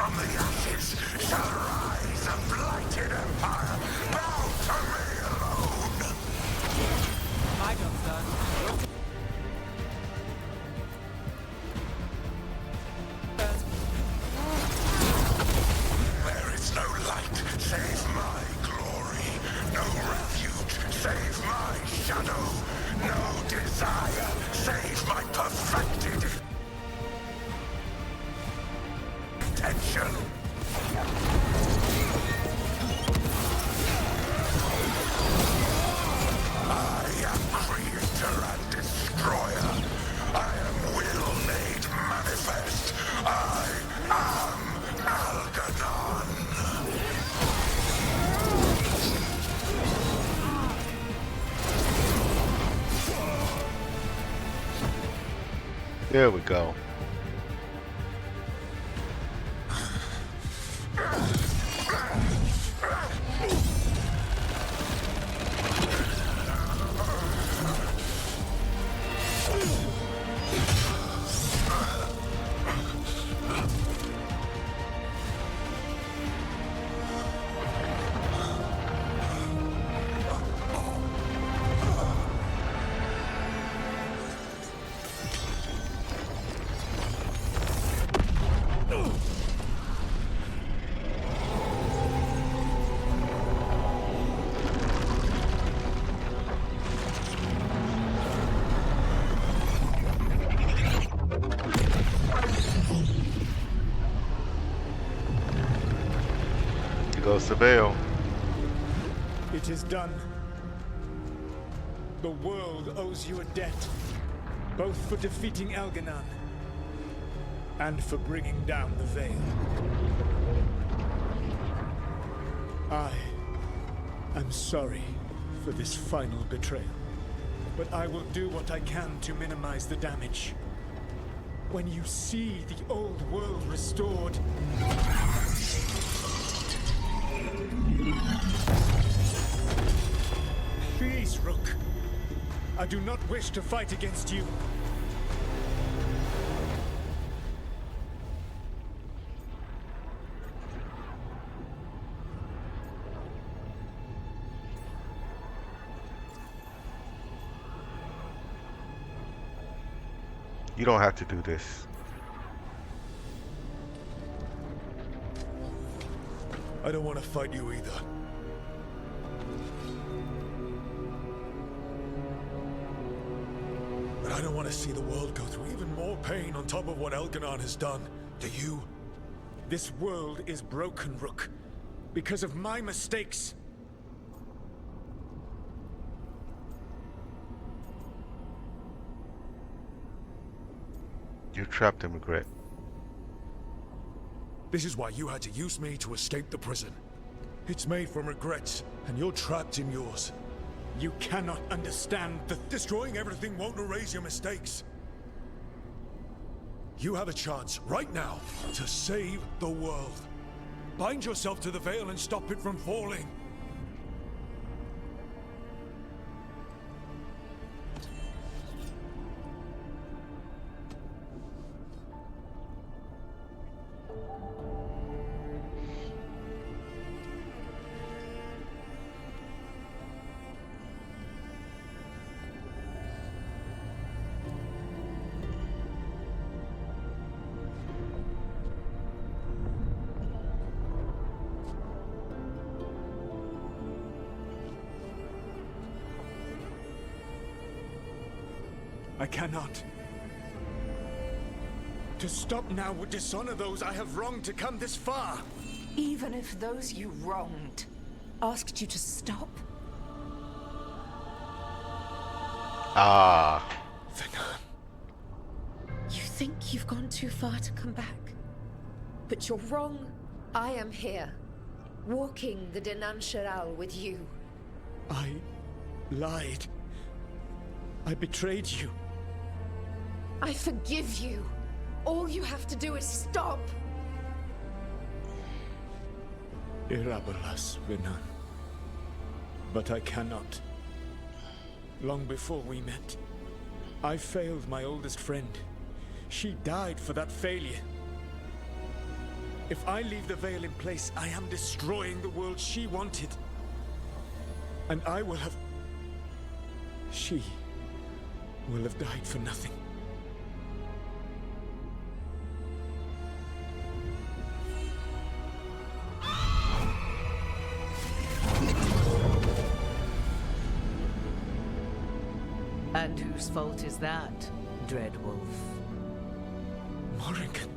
From the ashes shall rise a blighted empire, bound to me alone. My job's done. There is no light save my glory, no refuge save my shadow, no desire save my perfected intention. I am creator and destroyer. I am will made manifest. I am Algernon. There we go. Goes the veil. It is done. The world owes you a debt, both for defeating Elganon and for bringing down the veil. I am sorry for this final betrayal, but I will do what I can to minimize the damage. When you see the old world restored, please, Rook. I do not wish to fight against you. You don't have to do this. I don't want to fight you either. But I don't want to see the world go through even more pain on top of what Elganon has done. Do you? This world is broken, Rook. Because of my mistakes. You're trapped in regret. This is why you had to use me to escape the prison. It's made from regrets, and you're trapped in yours. You cannot understand that destroying everything won't erase your mistakes. You have a chance, right now, to save the world. Bind yourself to the veil and stop it from falling. I cannot. To stop now would dishonor those I have wronged to come this far. Even if those you wronged asked you to stop? Ah. You think you've gone too far to come back? But you're wrong. I am here, walking the Denan Sheral with you. I lied. I betrayed you. I forgive you. All you have to do is stop. Irabalas, Venan. But I cannot. Long before we met, I failed my oldest friend. She died for that failure. If I leave the veil in place, I am destroying the world she wanted. And I will have... She will have died for nothing. And whose fault is that, Dread Wolf? Morrigan.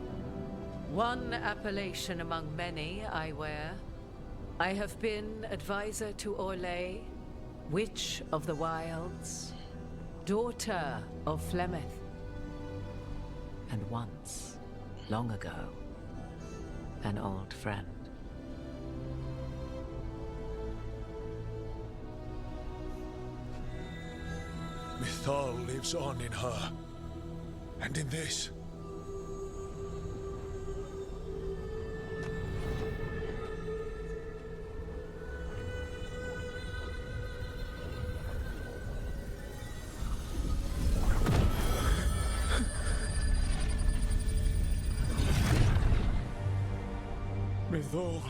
One appellation among many, I wear. I have been advisor to Orlais, Witch of the Wilds, daughter of Flemeth, and once, long ago, an old friend. Mythal lives on in her, and in this. Mythal.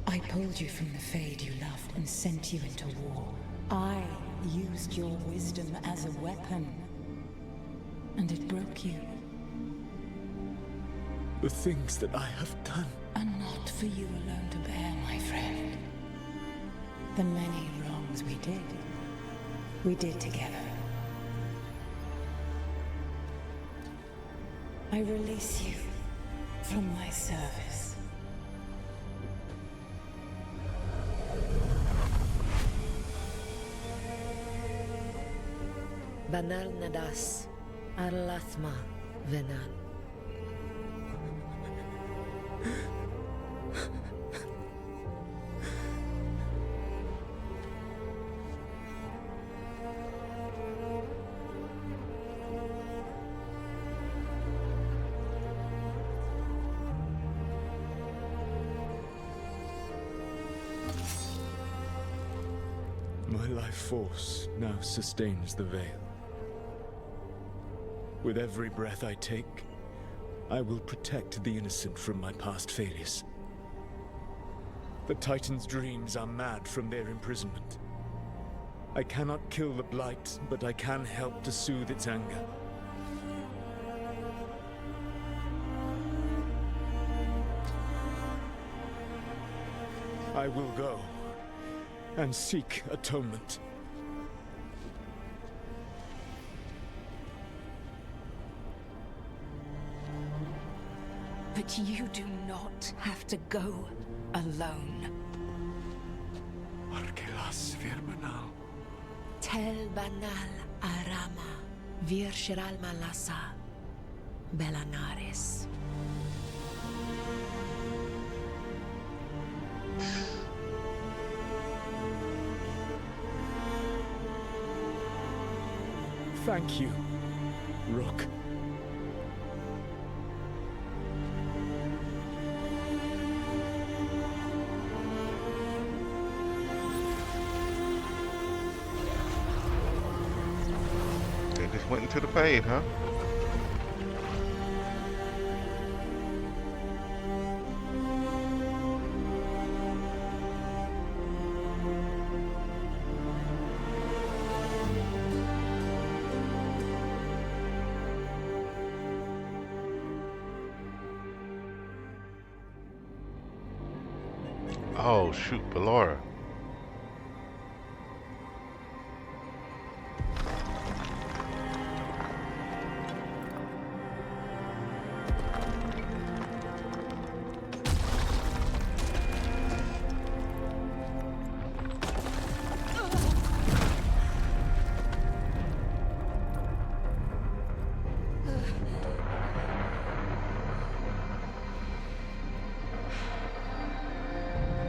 I pulled you from the Fade you loved and sent you into war. I used your wisdom as a weapon, and it broke you. The things that I have done are not for you alone to bear, my friend. The many wrongs we did together. I release you from my service. Banal nadas, arlathma venan. My life force now sustains the veil. With every breath I take, I will protect the innocent from my past failures. The Titan's dreams are mad from their imprisonment. I cannot kill the Blight, but I can help to soothe its anger. I will go and seek atonement. But you do not have to go alone. Arkelas Virmanal. Tel banal arama, vir shiral malasa, belanares. Thank you, Rook. They just went into the fade, huh? Oh shoot, Ballora.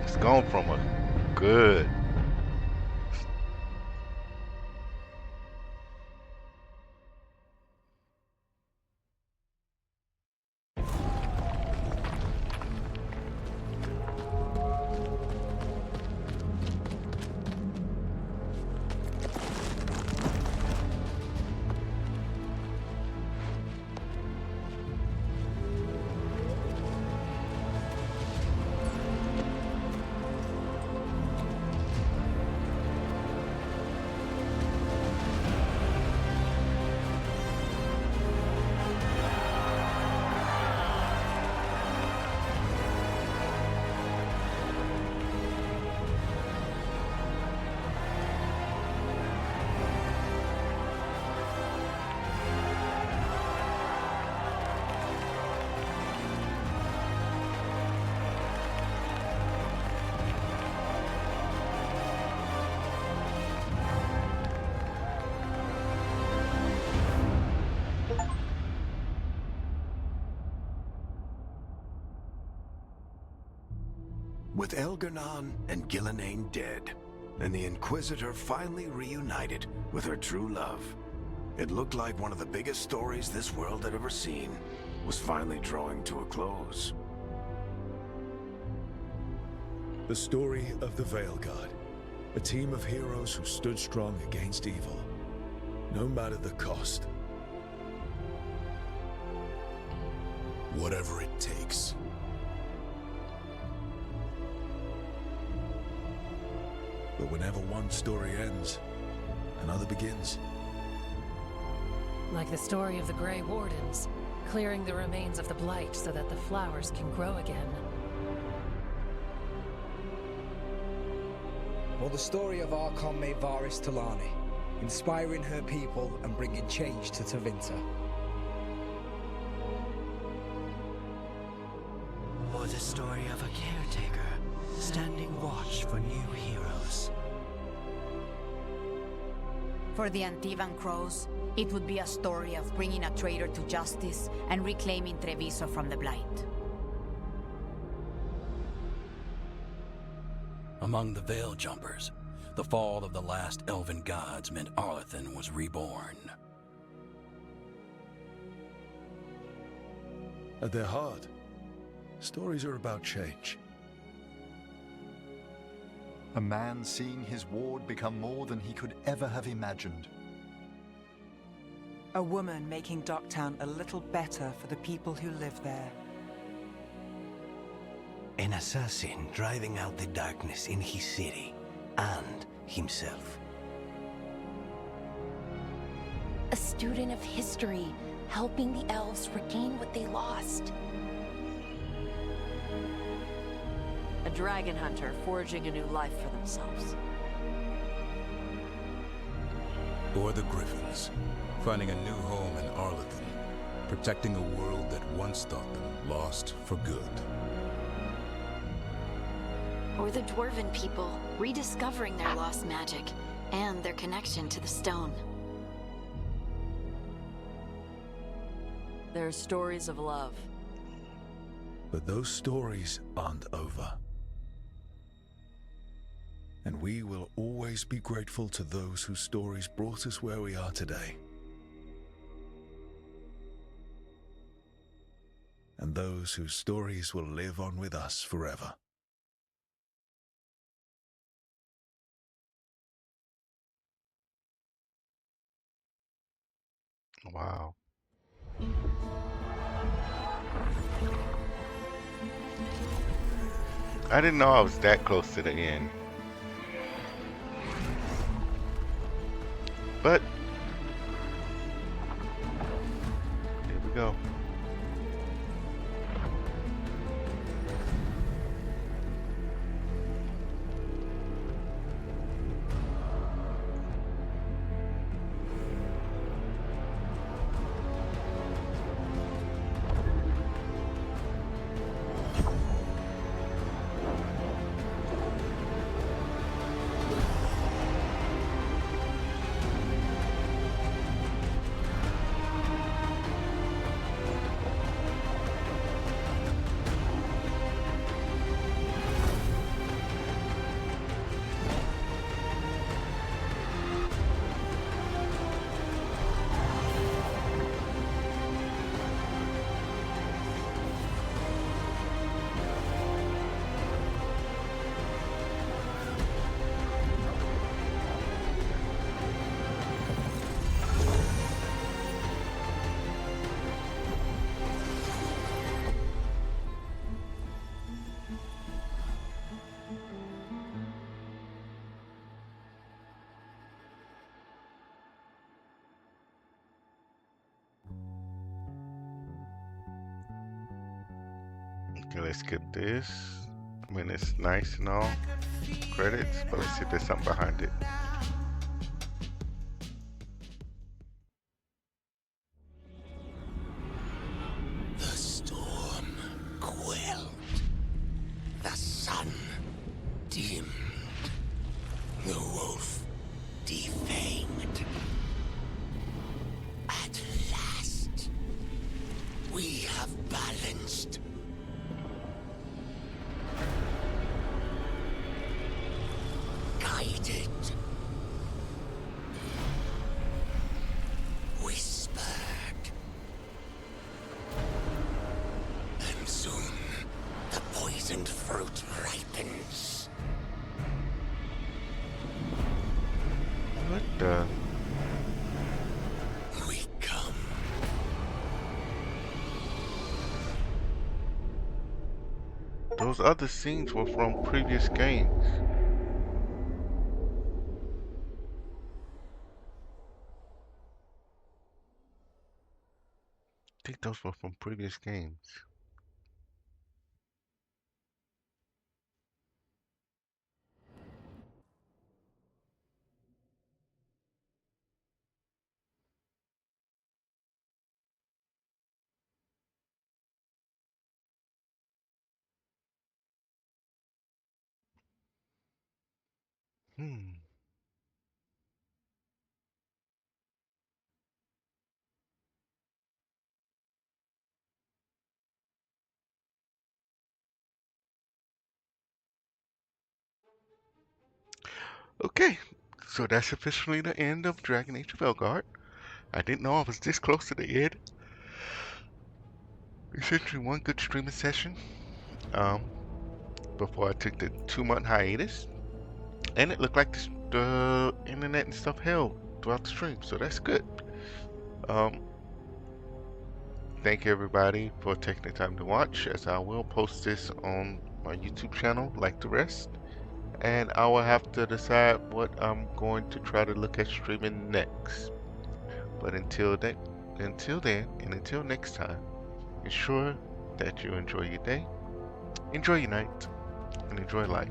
It's gone from a good. With Elgar'nan and Gillenane dead, and the Inquisitor finally reunited with her true love, it looked like one of the biggest stories this world had ever seen was finally drawing to a close. The story of the Veilguard, a team of heroes who stood strong against evil, no matter the cost. Whatever it takes. But whenever one story ends, another begins. Like the story of the Grey Wardens, clearing the remains of the Blight so that the flowers can grow again. Or the story of Archon Maevaris Talani, inspiring her people and bringing change to Tevinter. Or the story of a caretaker, standing watch for new heroes. For the Antivan Crows, it would be a story of bringing a traitor to justice and reclaiming Treviso from the Blight. Among the Veil Jumpers, the fall of the last elven gods meant Arlathan was reborn. At their heart, stories are about change. A man seeing his ward become more than he could ever have imagined. A woman making Docktown a little better for the people who live there. An assassin driving out the darkness in his city and himself. A student of history, helping the elves regain what they lost. A dragon hunter forging a new life for themselves. Or the Griffins, finding a new home in Arlathan, protecting a world that once thought them lost for good. Or the Dwarven people, rediscovering their lost magic and their connection to the stone. There are stories of love. But those stories aren't over. And we will always be grateful to those whose stories brought us where we are today. And those whose stories will live on with us forever. Wow. I didn't know I was that close to the end. But here we go. Okay, let's skip this. I mean, it's nice and all, credits, but let's see if there's something behind it. The storm quelled. The sun dimmed. The wolf defamed. At last, we have balanced. poisoned fruit ripens. What the? We come. Those other scenes were from previous games. I think those were from previous games. Hmm. Okay, so that's officially the end of Dragon Age of Veilguard. I didn't know I was this close to the end. Essentially one good streaming session before I took the 2-month hiatus. And it looked like the internet and stuff held throughout the stream, so that's good. Um, Thank you everybody for taking the time to watch, as I will post this on my YouTube channel like the rest. And I will have to decide what I'm going to try to look at streaming next. But until then, and until next time, ensure that you enjoy your day, enjoy your night, and enjoy life.